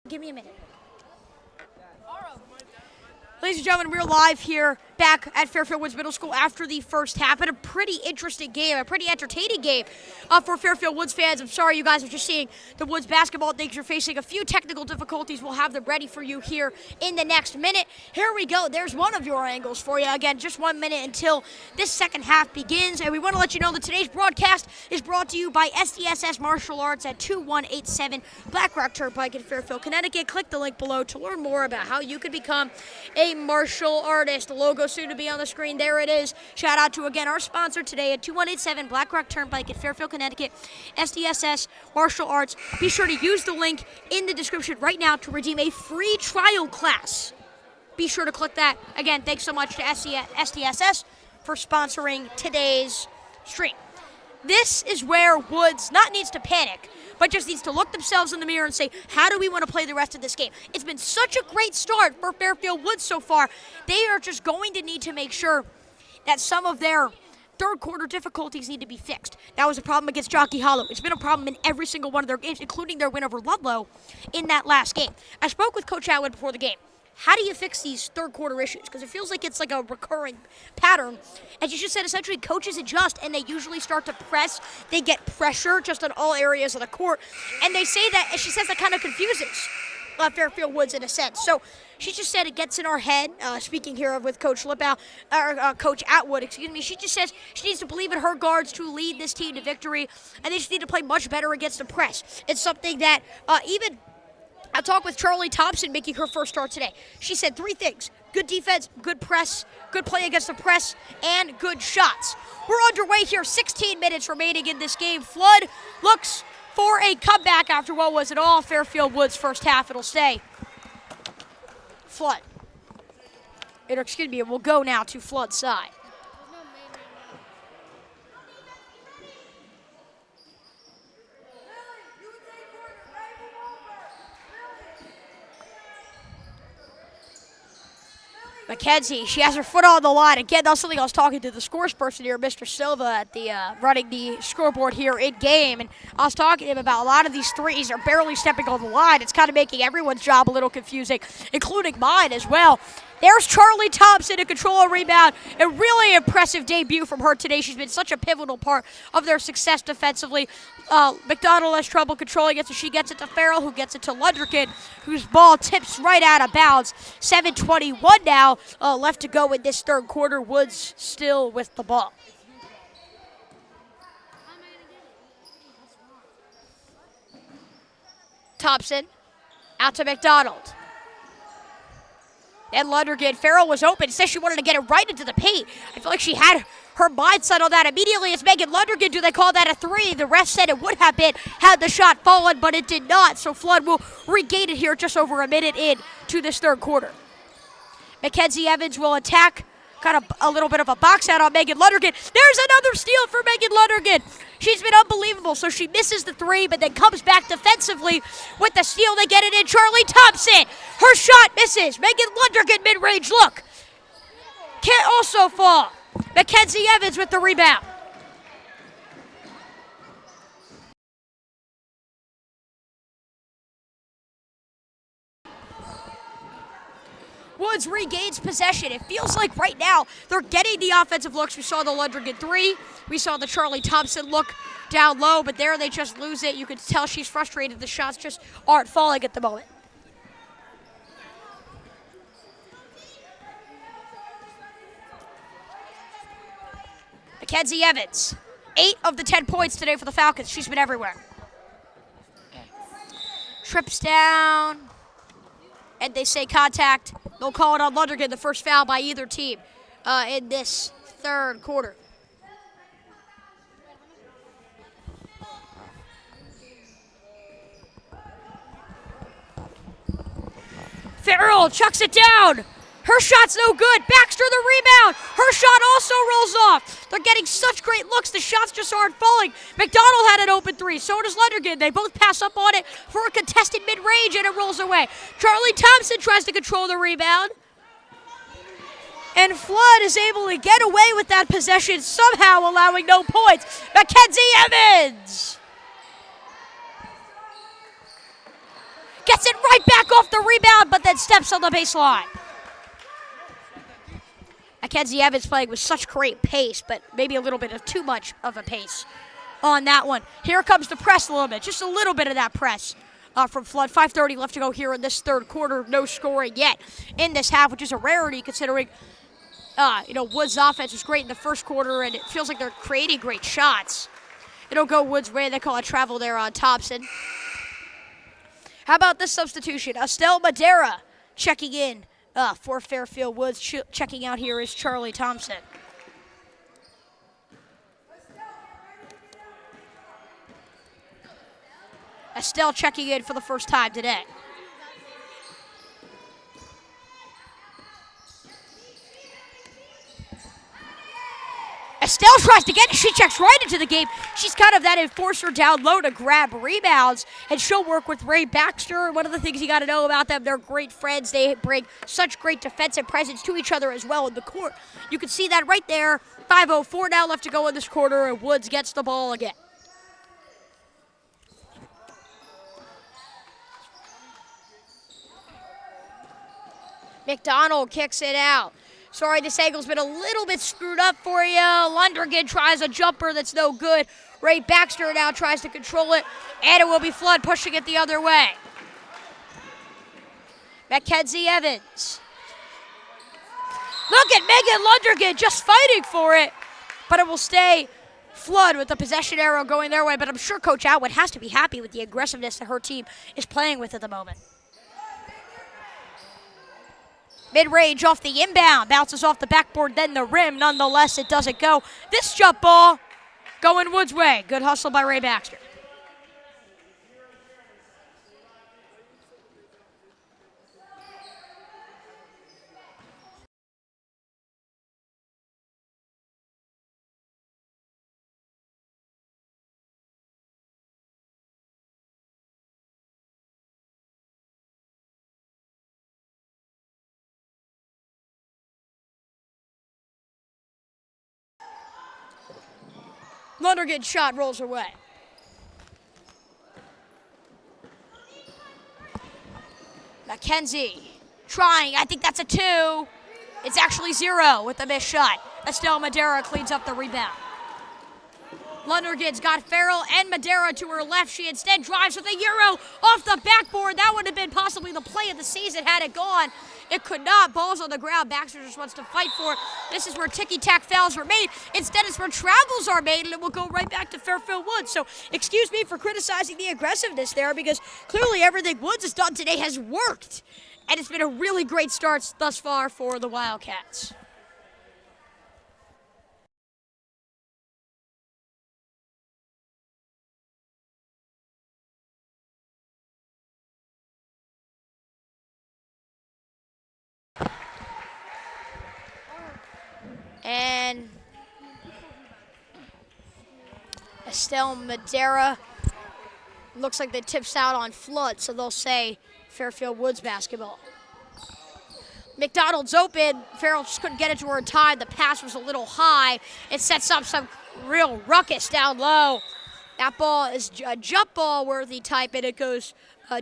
Give me a minute. Ladies and gentlemen, we're live here back at Fairfield Woods Middle School after the first half. And a pretty interesting game, a pretty entertaining game for Fairfield Woods fans. I'm sorry you guys are just seeing the Woods basketball things. You're facing a few technical difficulties. We'll have them ready for you here in the next minute. Here we go. There's one of your angles for you. Again, just 1 minute until this second half begins. And we want to let you know that today's broadcast is brought to you by SDSS Martial Arts at 2187 Black Rock Turnpike in Fairfield, Connecticut. Click the link below to learn more about how you could become a martial artist. The logo soon to be on the screen. There it is. Shout out to, again, our sponsor today at 2187 Black Rock Turnpike in Fairfield, Connecticut, SDSS Martial Arts. Be sure to use the link in the description right now to redeem a free trial class. Be sure to click that. Again, thanks so much to SDSS for sponsoring today's stream. This is where Woods not needs to panic, but just needs to look themselves in the mirror and say, how do we want to play the rest of this game? It's been such a great start for Fairfield Woods so far. They are just going to need to make sure that some of their third quarter difficulties need to be fixed. That was a problem against Jockey Hollow. It's been a problem in every single one of their games, including their win over Ludlow in that last game. I spoke with Coach Atwood before the game. How do you fix these third quarter issues? Because it feels like it's like a recurring pattern. And she just said essentially coaches adjust and they usually start to press. They get pressure just on all areas of the court. And they say that, and she says that kind of confuses Fairfield Woods in a sense. So she just said it gets in our head. Speaking here with Coach Coach Atwood, excuse me. She just says she needs to believe in her guards to lead this team to victory. And they just need to play much better against the press. It's something that even I talked with Charlie Thompson making her first start today. She said three things: good defense, good press, good play against the press, and good shots. We're underway here, 16 minutes remaining in this game. Flood looks for a comeback after what was an all Fairfield Woods first half. It'll stay Flood. It will go now to Flood's side. Mackenzie, she has her foot on the line. Again, that's something I was talking to the scores person here, Mr. Silva, at the running the scoreboard here in game. And I was talking to him about a lot of these threes are barely stepping on the line. It's kind of making everyone's job a little confusing, including mine as well. There's Charlie Thompson to control a rebound. A really impressive debut from her today. She's been such a pivotal part of their success defensively. McDonald has trouble controlling it, so she gets it to Ferrell, who gets it to Lundergan, whose ball tips right out of bounds. 7:21 now left to go in this third quarter. Woods still with the ball. Thompson out to McDonald. And Lundergan, Ferrell was open. Says she wanted to get it right into the paint. I feel like she had her mindset on that immediately. It's Megan Lundergan. Do they call that a three? The ref said it would have been had the shot fallen, but it did not. So Flood will regain it here just over a minute in to this third quarter. Mackenzie Evans will attack. Got a little bit of a box out on Megan Lundergan. There's another steal for Megan Lundergan. She's been unbelievable. So she misses the three, but then comes back defensively with the steal. They get it in. Charlie Thompson. Her shot misses. Megan Lundergan mid-range look. Can't also fall. Mackenzie Evans with the rebound. Woods regains possession. It feels like right now they're getting the offensive looks. We saw the Lundergan three. We saw the Charlie Thompson look down low, but there they just lose it. You can tell she's frustrated. The shots just aren't falling at the moment. Mackenzie Evans, 8 of the 10 points today for the Falcons. She's been everywhere. Trips down, and they say contact. They'll call it on Lundergan, the first foul by either team in this third quarter. Ferrell chucks it down. Her shot's no good. Baxter the rebound. Her shot also rolls off. They're getting such great looks. The shots just aren't falling. McDonald had an open three. So does Lundergan. They both pass up on it for a contested mid-range, and it rolls away. Charlie Thompson tries to control the rebound. And Flood is able to get away with that possession, somehow allowing no points. Mackenzie Evans Gets it right back off the rebound, but then steps on the baseline. Mackenzie Evans playing with such great pace, but maybe a little bit of too much of a pace on that one. Here comes the press a little bit, just a little bit of that press from Flood. 5:30 left to go here in this third quarter. No scoring yet in this half, which is a rarity considering Woods' offense was great in the first quarter, and it feels like they're creating great shots. It'll go Woods' way. They call it travel there on Thompson. How about this substitution? Estelle Madera checking in for Fairfield Woods. Checking out here is Charlie Thompson. Estelle checking in for the first time today. Estelle tries to get it. She checks right into the game. She's kind of that enforcer down low to grab rebounds, and she'll work with Ray Baxter. One of the things you got to know about them, they're great friends. They bring such great defensive presence to each other as well in the court. You can see that right there. 5:04 now left to go in this quarter, and Woods gets the ball again. McDonald kicks it out. Sorry, this angle's been a little bit screwed up for you. Lundergan tries a jumper that's no good. Ray Baxter now tries to control it, and it will be Flood pushing it the other way. Mackenzie Evans. Look at Megan Lundergan just fighting for it, but it will stay Flood with the possession arrow going their way, but I'm sure Coach Atwood has to be happy with the aggressiveness that her team is playing with at the moment. Mid-range off the inbound, bounces off the backboard, then the rim. Nonetheless, it doesn't go. This jump ball going Woods' way. Good hustle by Ray Baxter. Lundergan's shot rolls away. Mackenzie trying. I think that's a 2. It's actually 0 with the missed shot. Estelle Madera cleans up the rebound. Lundergan's got Ferell and Madera to her left. She instead drives with a Euro off the backboard. That would have been possibly the play of the season had it gone. It could not. Ball's on the ground. Baxter just wants to fight for it. This is where ticky-tack fouls are made. Instead, it's where travels are made, and it will go right back to Fairfield Woods. So excuse me for criticizing the aggressiveness there, because clearly everything Woods has done today has worked. And it's been a really great start thus far for the Wildcats. And Estelle Madera looks like the tip's out on Flood, so they'll say Fairfield Woods basketball. McDonald's open. Ferell just couldn't get it to her in time. The pass was a little high. It sets up some real ruckus down low. That ball is a jump ball worthy type, and it goes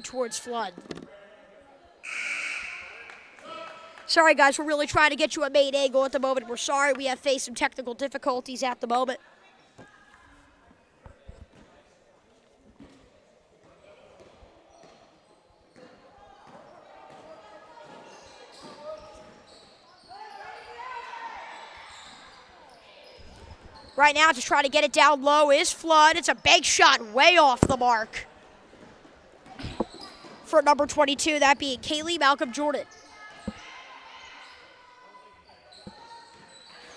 towards Flood. Sorry, guys, we're really trying to get you a main angle at the moment. We're sorry we have faced some technical difficulties at the moment. Right now, just trying to get it down low is Flood. It's a bank shot way off the mark for number 22, that being Kaylee Malcolm-Jordan.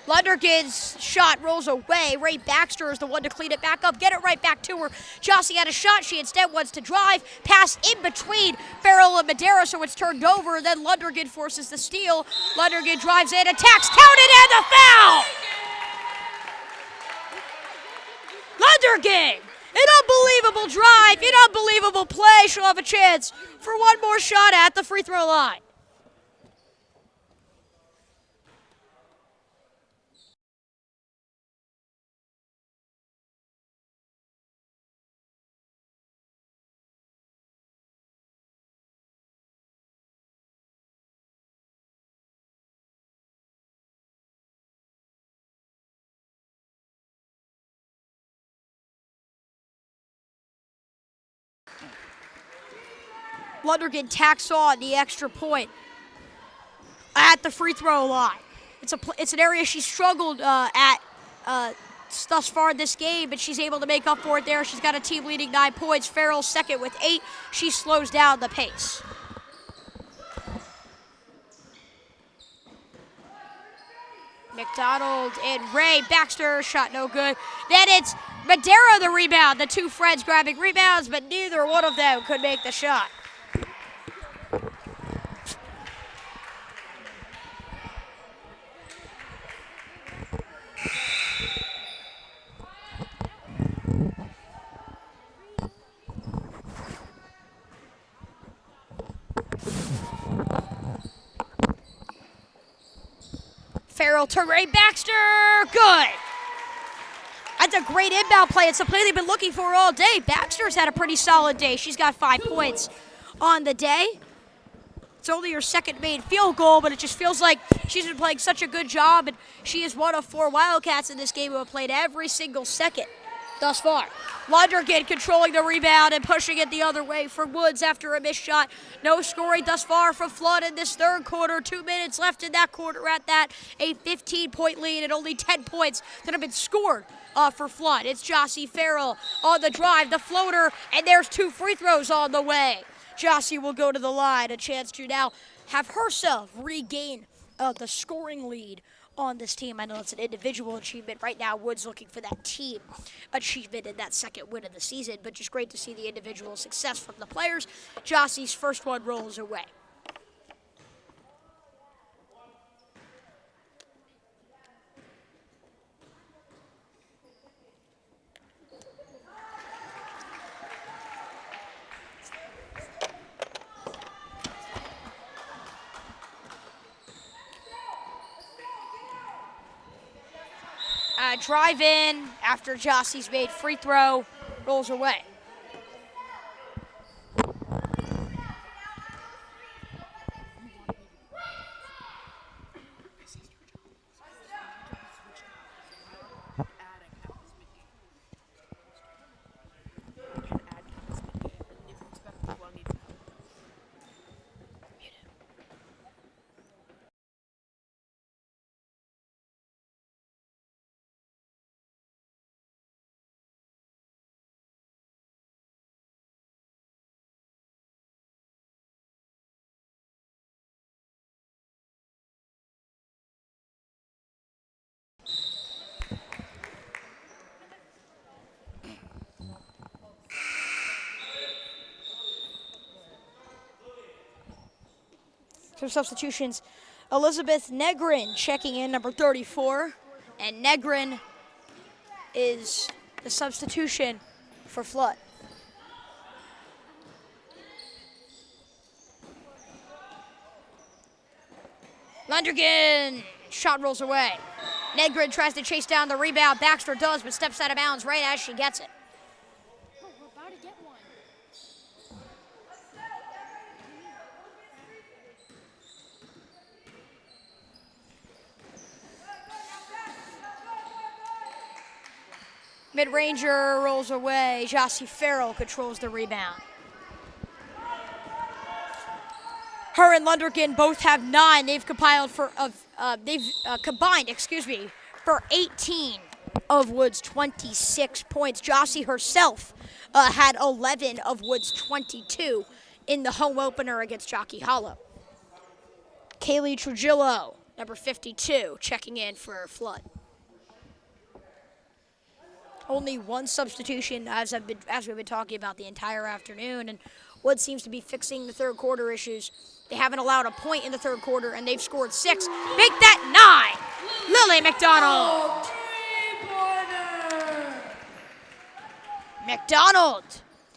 Lundergan's shot rolls away. Ray Baxter is the one to clean it back up, get it right back to her. Jossie had a shot. She instead wants to drive. Pass in between Ferell and Madera, so it's turned over. Then Lundergan forces the steal. Lundergan drives in, attacks, counted, and the foul! Lundergan, an unbelievable drive, an unbelievable play. She'll have a chance for one more shot at the free throw line. Lundergan tacks on the extra point at the free throw line. It's an area she struggled at thus far in this game, but she's able to make up for it there. She's got a team leading 9 points. Ferell second with 8. She slows down the pace. McDonald and Ray. Baxter, shot no good. Then it's Madera the rebound. The two friends grabbing rebounds, but neither one of them could make the shot. Ferell to Ray Baxter, good. That's a great inbound play. It's a play they've been looking for all day. Baxter's had a pretty solid day. She's got 5 points on the day. It's only her second made field goal, but it just feels like she's been playing such a good job, and she is one of 4 Wildcats in this game who have played every single second thus far. Lundergan controlling the rebound and pushing it the other way for Woods after a missed shot. No scoring thus far from Flood in this third quarter. 2 minutes left in that quarter at that. A 15-point lead and only 10 points that have been scored for Flood. It's Jossie Ferell on the drive, the floater, and there's 2 free throws on the way. Jossie will go to the line, a chance to now have herself regain the scoring lead on this team. I know it's an individual achievement. Right now, Woods looking for that team achievement in that second win of the season, but just great to see the individual success from the players. Jossie's first one rolls away. Drive in after Jossie's made free throw, rolls away. Some substitutions. Elizabeth Negrin checking in, number 34. And Negrin is the substitution for Flood. Lundergan, shot rolls away. Negrin tries to chase down the rebound. Baxter does, but steps out of bounds right as she gets it. Mid-ranger rolls away. Jossie Ferell controls the rebound. Her and Lundergan both have 9. They've combined for 18 of Woods' 26 points. Jossie herself had 11 of Woods' 22 in the home opener against Jockey Hollow. Kaylee Trujillo, number 52, checking in for Flood. Only one substitution, as we've been talking about the entire afternoon, and Wood seems to be fixing the third quarter issues. They haven't allowed a point in the third quarter, and they've scored 6. Make that 9. Lily McDonald. McDonald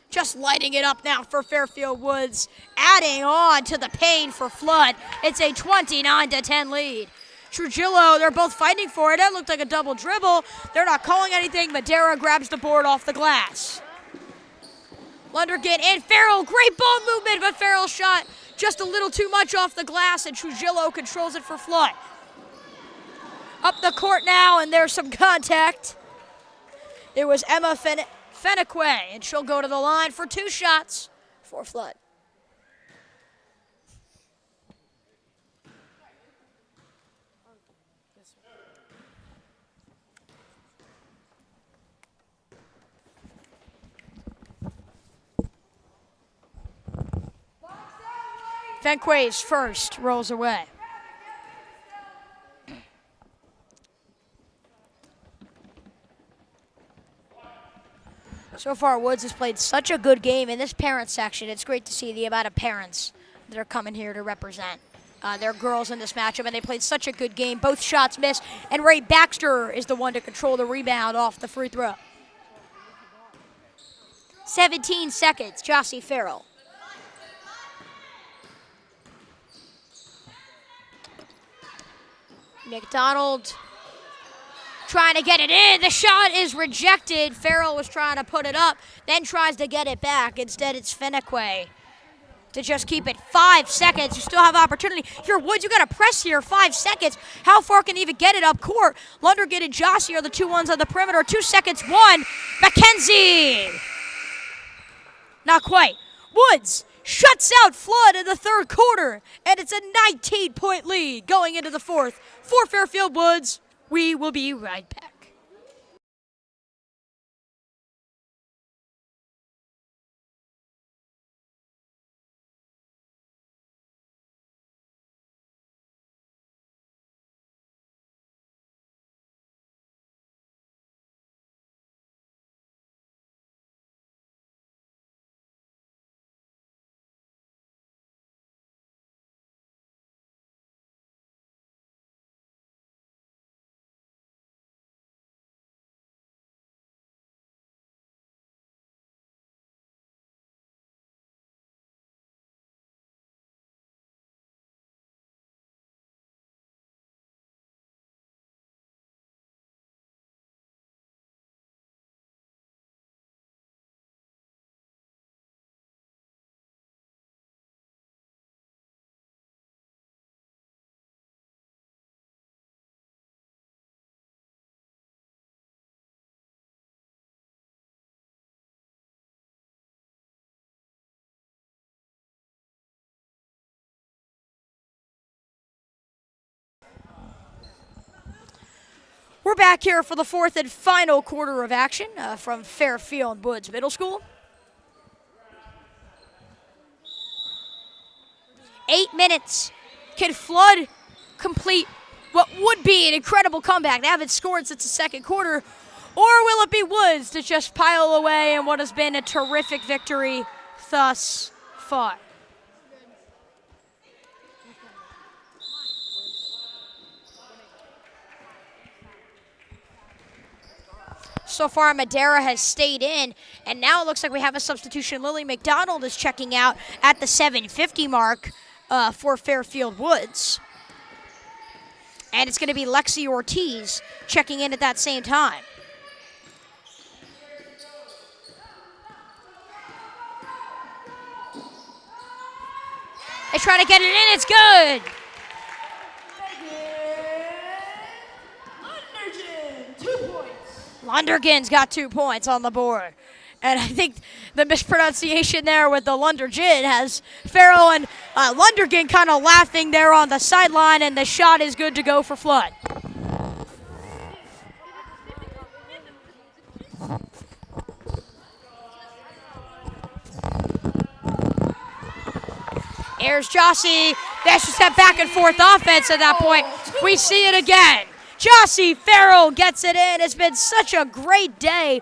just lighting it up now for Fairfield Woods, adding on to the pain for Flood. It's a 29-10 lead. Trujillo, they're both fighting for it. That looked like a double dribble. They're not calling anything. Madera grabs the board off the glass. Lundergan and Ferell, great ball movement, but Ferell shot just a little too much off the glass, and Trujillo controls it for Flood. Up the court now, and there's some contact. It was Emma Fenneque, and she'll go to the line for 2 shots for Flood. Fenquay's first rolls away. So far, Woods has played such a good game in this parent section. It's great to see the amount of parents that are coming here to represent their girls in this matchup, and they played such a good game. Both shots missed, and Ray Baxter is the one to control the rebound off the free throw. 17 seconds, Jossie Ferell. McDonald trying to get it in. The shot is rejected. Ferell was trying to put it up, then tries to get it back. Instead, it's Fenquay to just keep it. 5 seconds. You still have opportunity. If you're Woods, you got to press here. 5 seconds. How far can you even get it up court? Lundergan and Jossie are the 2 ones on the perimeter. 2 seconds. 1. McKenzie. Not quite. Woods shuts out Flood in the third quarter, and it's a 19-point lead going into the fourth. For Fairfield Woods, we will be right back. We're back here for the fourth and final quarter of action from Fairfield Woods Middle School. 8 minutes. Can Flood complete what would be an incredible comeback? They haven't scored since the second quarter. Or will it be Woods to just pile away in what has been a terrific victory thus far? So far, Madeira has stayed in, and now it looks like we have a substitution. Lily McDonald is checking out at the 7:50 mark for Fairfield Woods. And it's going to be Lexi Ortiz checking in at that same time. They try to get it in, it's good. Lundergan's got 2 points on the board. And I think the mispronunciation there with the Lundergan has Ferell and Lundergan kind of laughing there on the sideline, and the shot is good to go for Flood. Here's Jossie. That's just that back and forth offense at that point. We see it again. Jossie Ferell gets it in. It's been such a great day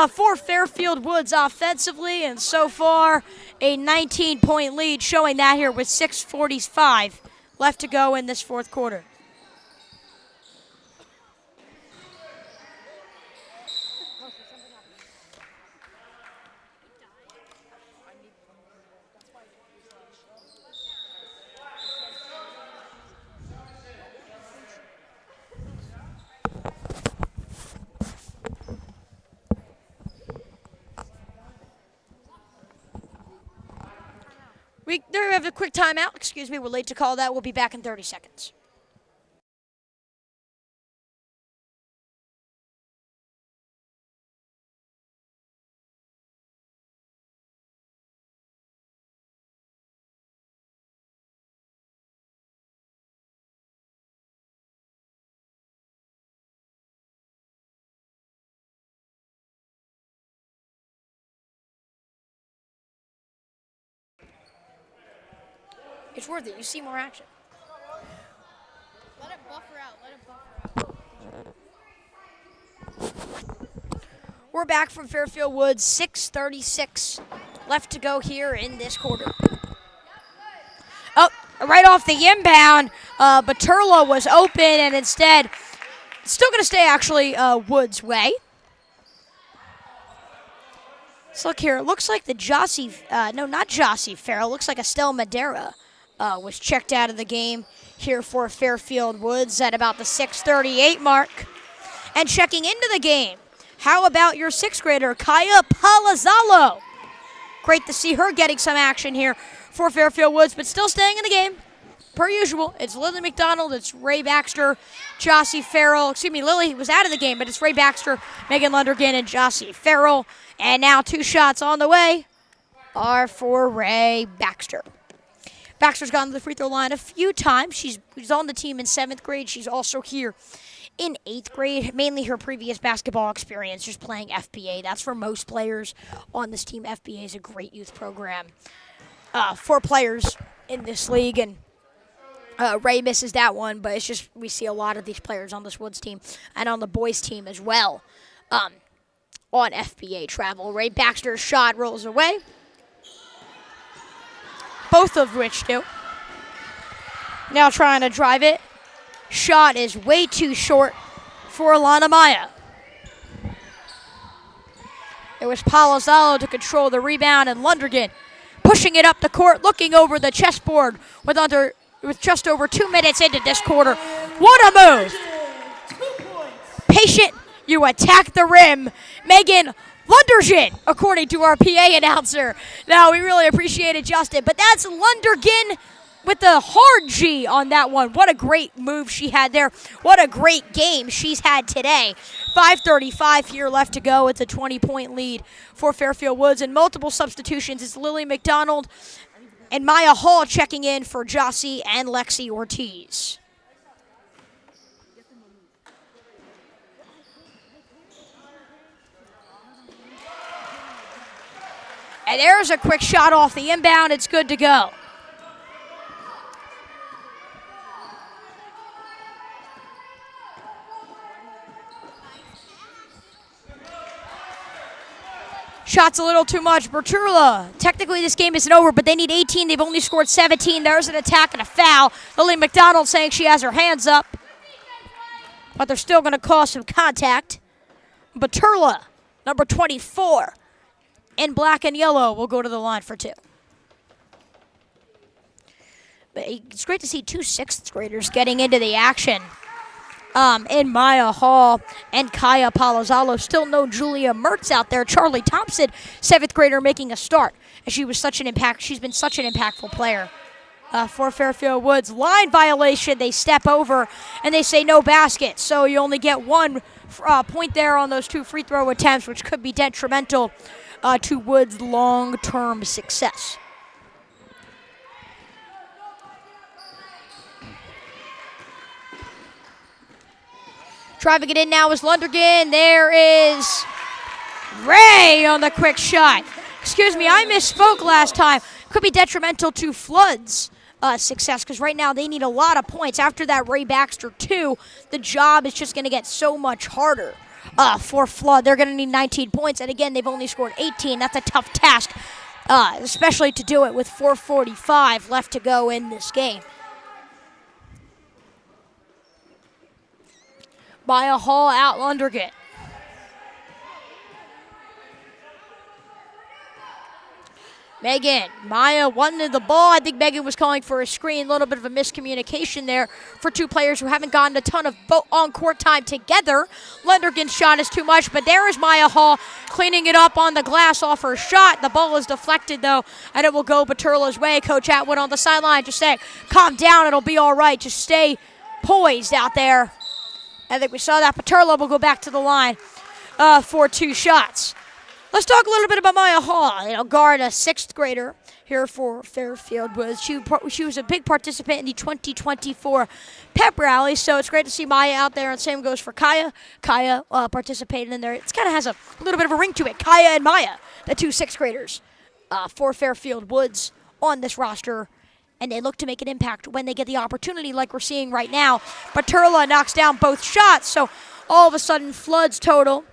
for Fairfield Woods offensively, and so far a 19-point lead, showing that here with 6:45 left to go in this fourth quarter. We have a quick timeout. Excuse me, we're late to call that. We'll be back in 30 seconds. It's worth it. You see more action. Let it buffer out. Let it buffer out. We're back from Fairfield Woods. 6:36 left to go here in this quarter. Oh, right off the inbound, Baturla was open, and instead, still going to stay actually Woods' way. Let's look here. It looks like the Jossie, no, not Jossie Ferell. Looks like Estelle Madera was checked out of the game here for Fairfield Woods at about the 6:38 mark. And checking into the game, how about your sixth grader, Kaya Palazzolo? Great to see her getting some action here for Fairfield Woods, but still staying in the game. Per usual, it's Lily McDonald, it's Ray Baxter, Jossie Ferell. Excuse me, Lily was out of the game, but it's Ray Baxter, Megan Lundergan, and Jossie Ferell. And now 2 shots on the way are for Ray Baxter. Baxter's gone to the free throw line a few times. She's on the team in 7th grade. She's also here in 8th grade. Mainly her previous basketball experience, just playing FBA. That's for most players on this team. FBA is a great youth program for players in this league, and Ray misses that one, but it's just we see a lot of these players on this Woods team and on the boys team as well on FBA travel. Ray Baxter's shot rolls away. Both of which do. Now trying to drive it. Shot is way too short for Alana Maya. It was Palazzolo to control the rebound, and Lundergan pushing it up the court, looking over the chessboard with just over 2 minutes into this quarter. What a move! Patient, you attack the rim. Megan Lundergan, according to our PA announcer. Now, we really appreciate it, Justin, but that's Lundergan with the hard G on that one. What a great move she had there. What a great game she's had today. 5:35 here left to go. It's a 20-point lead for Fairfield Woods, and multiple substitutions. It's Lily McDonald and Maya Hall checking in for Jossie and Lexi Ortiz. And there's a quick shot off the inbound. It's good to go. Shots a little too much. Bertula. Technically, this game isn't over, but they need 18. They've only scored 17. There's an attack and a foul. Lily McDonald saying she has her hands up, but they're still going to cause some contact. Bertula, number 24, in black and yellow, will go to the line for 2. But it's great to see 2 6th graders getting into the action. In Maya Hall and Kaya Palazzolo. Still no Julia Mertz out there. Charlie Thompson, 7th grader, making a start. And she's been such an impactful player for Fairfield Woods. Line violation. They step over and they say no basket. So you only get 1 point there on those 2 free throw attempts, which could be detrimental to Woods' long-term success. Driving it in now is Lundergan. There is Ray on the quick shot. Excuse me, I misspoke last time. Could be detrimental to Flood's success, because right now they need a lot of points. After that Ray Baxter 2, the job is just going to get so much harder for Flood. They're going to need 19 points, and again, they've only scored 18. That's a tough task, especially to do it with 4:45 left to go in this game. Maya Hall out Lundergan. Megan, Maya wanted the ball. I think Megan was calling for a screen. A little bit of a miscommunication there for 2 players who haven't gotten a ton of on-court time together. Lundergan's shot is too much, but there is Maya Hall cleaning it up on the glass off her shot. The ball is deflected, though, and it will go Baturla's way. Coach Atwood on the sideline just saying, calm down, it'll be all right. Just stay poised out there. I think we saw that. Baturla will go back to the line for 2 shots. Let's talk a little bit about Maya Hall. Guard, a 6th grader here for Fairfield Woods. She was a big participant in the 2024 pep rally, so it's great to see Maya out there, and same goes for Kaya. Kaya participated in there. It kind of has a little bit of a ring to it. Kaya and Maya, the 2 6th graders for Fairfield Woods on this roster and they look to make an impact when they get the opportunity like we're seeing right now. But Turla knocks down both shots, so all of a sudden Flood's total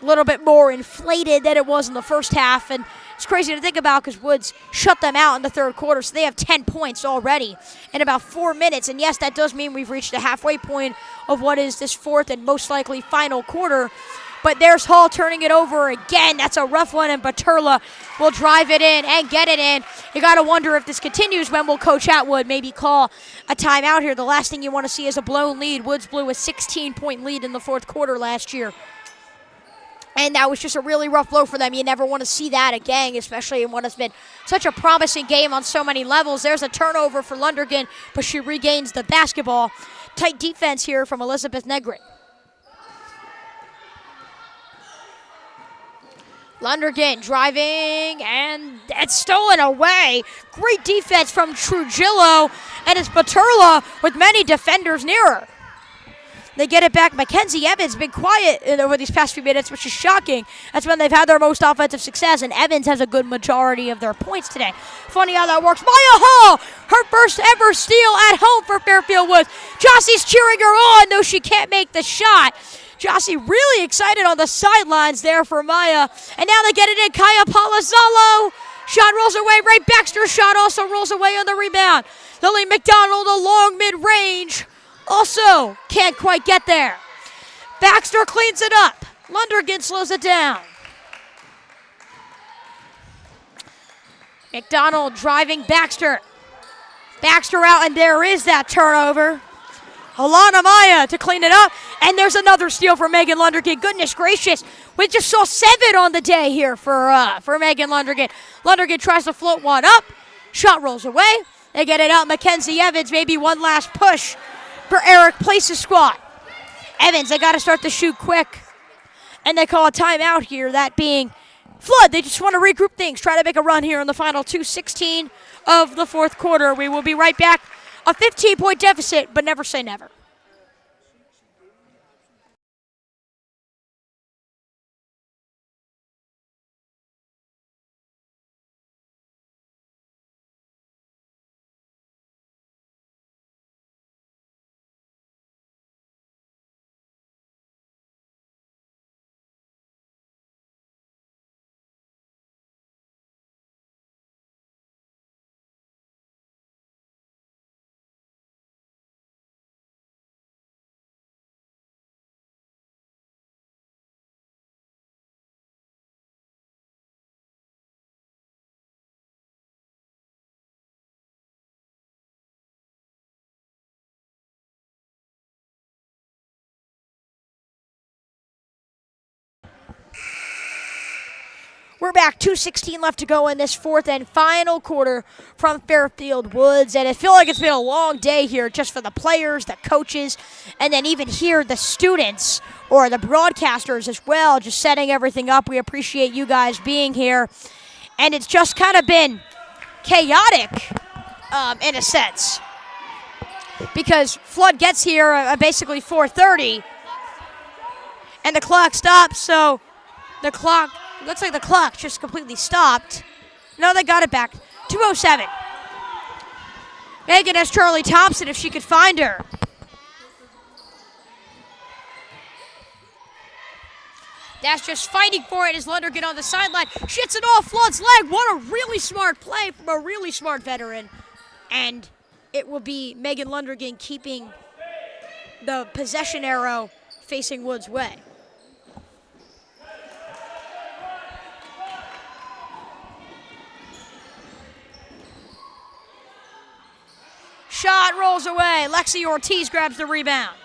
a little bit more inflated than it was in the first half, and it's crazy to think about because Woods shut them out in the third quarter, so they have 10 points already in about 4 minutes. And yes, that does mean we've reached the halfway point of what is this fourth and most likely final quarter. But there's Hall turning it over again. That's a rough one, and Baturla will drive it in and get it in. You got to wonder if this continues. When will Coach Atwood maybe call a timeout here? The last thing you want to see is a blown lead. Woods blew a 16-point lead in the fourth quarter last year. And that was just a really rough blow for them. You never want to see that again, especially in what has been such a promising game on so many levels. There's a turnover for Lundergan, but she regains the basketball. Tight defense here from Elizabeth Negrin. Lundergan driving, and it's stolen away. Great defense from Trujillo, and it's Baturla with many defenders near her. They get it back. Mackenzie Evans been quiet over these past few minutes, which is shocking. That's when they've had their most offensive success, and Evans has a good majority of their points today. Funny how that works. Maya Hall, her first ever steal at home for Fairfield Woods. Jossie's cheering her on, though she can't make the shot. Jossie really excited on the sidelines there for Maya. And now they get it in. Kaya Palazzolo. Shot rolls away. Ray Baxter's shot also rolls away on the rebound. Lily McDonald, a long mid-range. Also can't quite get there. Baxter cleans it up. Lundergan slows it down. McDonald driving Baxter. Baxter out, and there is that turnover. Alana Maya to clean it up. And there's another steal for Megan Lundergan. Goodness gracious. We just saw 7 on the day here for Megan Lundergan. Lundergan tries to float one up. Shot rolls away. They get it out. Mackenzie Evans, maybe one last push for Eric Place's squad. Evans, they got to start to shoot quick. And they call a timeout here, that being Flood. They just want to regroup things, try to make a run here in the final 2:16 of the fourth quarter. We will be right back. A 15-point deficit, but never say never. We're back, 2:16 left to go in this fourth and final quarter from Fairfield Woods. And I feel like it's been a long day here just for the players, the coaches, and then even here the students or the broadcasters as well, just setting everything up. We appreciate you guys being here. And it's just kind of been chaotic in a sense, because Flood gets here at basically 4:30, and the clock stops, so the clock... Looks like the clock just completely stopped. No, they got it back. 2:07. Megan has Charlie Thompson if she could find her. That's just fighting for it as Lundergan on the sideline. Shits it off Flood's leg. What a really smart play from a really smart veteran. And it will be Megan Lundergan keeping the possession arrow facing Woods' way. Shot rolls away. Lexi Ortiz grabs the rebound.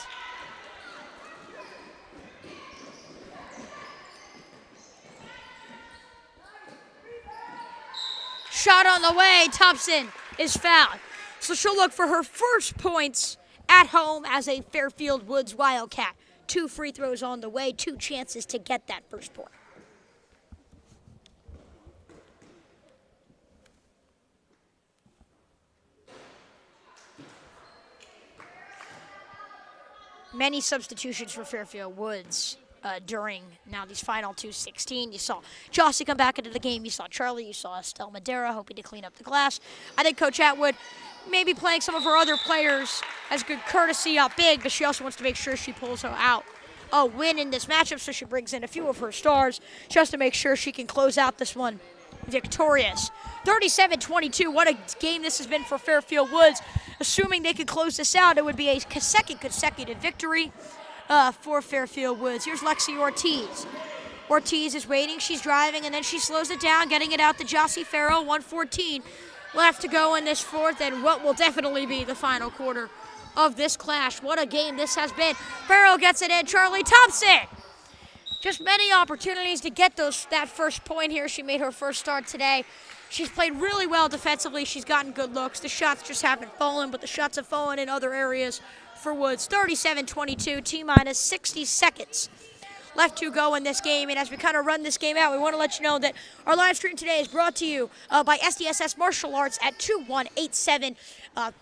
Shot on the way. Thompson is fouled. So she'll look for her first points at home as a Fairfield Woods Wildcat. 2 free throws on the way, 2 chances to get that first point. Many substitutions for Fairfield Woods during now these final 2:16. You saw Jossie come back into the game. You saw Charlie. You saw Estelle Madera hoping to clean up the glass. I think Coach Atwood maybe playing some of her other players as good courtesy out big, but she also wants to make sure she pulls her out a win in this matchup, so she brings in a few of her stars just to make sure she can close out this one victorious. 37-22, what a game this has been for Fairfield Woods. Assuming they could close this out, it would be a second consecutive victory for Fairfield Woods. Here's Lexi Ortiz. Ortiz is waiting, she's driving, and then she slows it down, getting it out to Jossie Ferell. 1:14 left to go in this fourth, and what will definitely be the final quarter of this clash. What a game this has been. Ferrell gets it in. Charlie Thompson. Just many opportunities to get that first point here. She made her first start today. She's played really well defensively. She's gotten good looks. The shots just haven't fallen, but the shots have fallen in other areas for Woods. 37-22, T-minus 60 seconds left to go in this game. And as we kind of run this game out, we want to let you know that our live stream today is brought to you by SDSS Martial Arts at 2187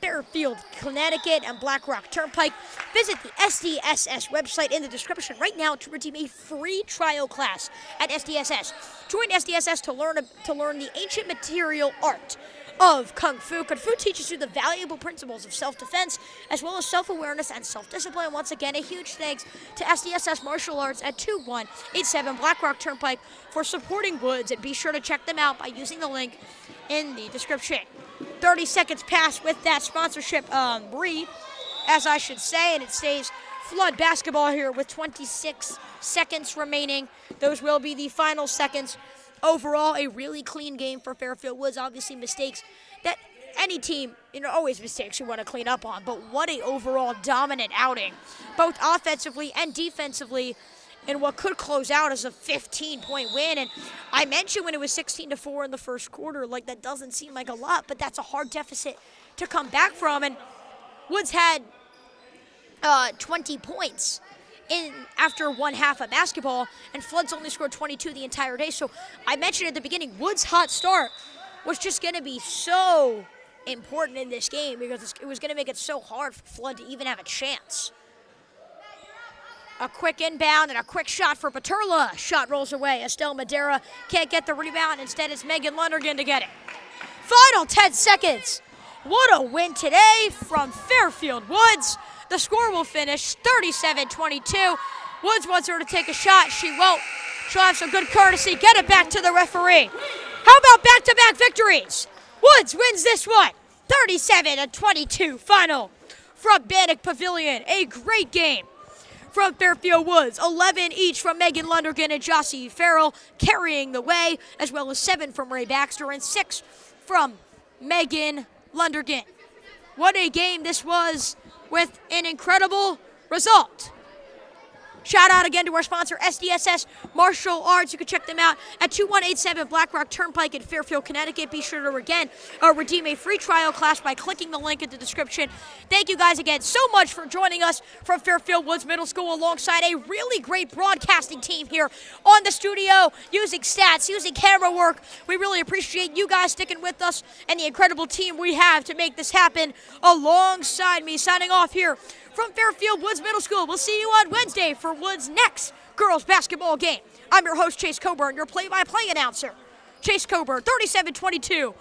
Fairfield, Connecticut and Black Rock Turnpike. Visit the SDSS website in the description right now to redeem a free trial class at SDSS. Join SDSS to learn the ancient material art of Kung Fu. Kung Fu teaches you the valuable principles of self-defense as well as self-awareness and self-discipline. Once again, a huge thanks to SDSS Martial Arts at 2187 Black Rock Turnpike for supporting Woods, and be sure to check them out by using the link in the description. 30 seconds pass with that sponsorship as I should say, and it stays Flood basketball here with 26 seconds remaining. Those will be the final seconds. Overall, a really clean game for Fairfield Woods. Obviously, mistakes that any team, always mistakes you want to clean up on. But what a overall dominant outing, both offensively and defensively, in what could close out as a 15-point win. And I mentioned when it was 16-4 in the first quarter, like that doesn't seem like a lot, but that's a hard deficit to come back from. And Woods had 20 points after one half of basketball, and Flood's only scored 22 the entire day. So I mentioned at the beginning, Woods' hot start was just going to be so important in this game because it was going to make it so hard for Flood to even have a chance. A quick inbound and a quick shot for Paterla. Shot rolls away. Estelle Madera can't get the rebound. Instead, it's Megan Lundergan to get it. Final 10 seconds. What a win today from Fairfield Woods. The score will finish 37-22. Woods wants her to take a shot. She won't. She'll have some good courtesy. Get it back to the referee. How about back-to-back victories? Woods wins this one. 37-22 final from Bannock Pavilion. A great game from Fairfield Woods. 11 each from Megan Lundergan and Jossie Ferell carrying the way, as well as 7 from Ray Baxter and 6 from Megan Lundergan. What a game this was, with an incredible result. Shout out again to our sponsor, SDSS Martial Arts. You can check them out at 2187 Black Rock Turnpike in Fairfield, Connecticut. Be sure to, again, redeem a free trial class by clicking the link in the description. Thank you guys again so much for joining us from Fairfield Woods Middle School alongside a really great broadcasting team here on the studio, using stats, using camera work. We really appreciate you guys sticking with us and the incredible team we have to make this happen alongside me. Signing off here from Fairfield Woods Middle School. We'll see you on Wednesday for Woods' next girls basketball game. I'm your host, Chase Coburn, your play-by-play announcer. Chase Coburn, 37-22.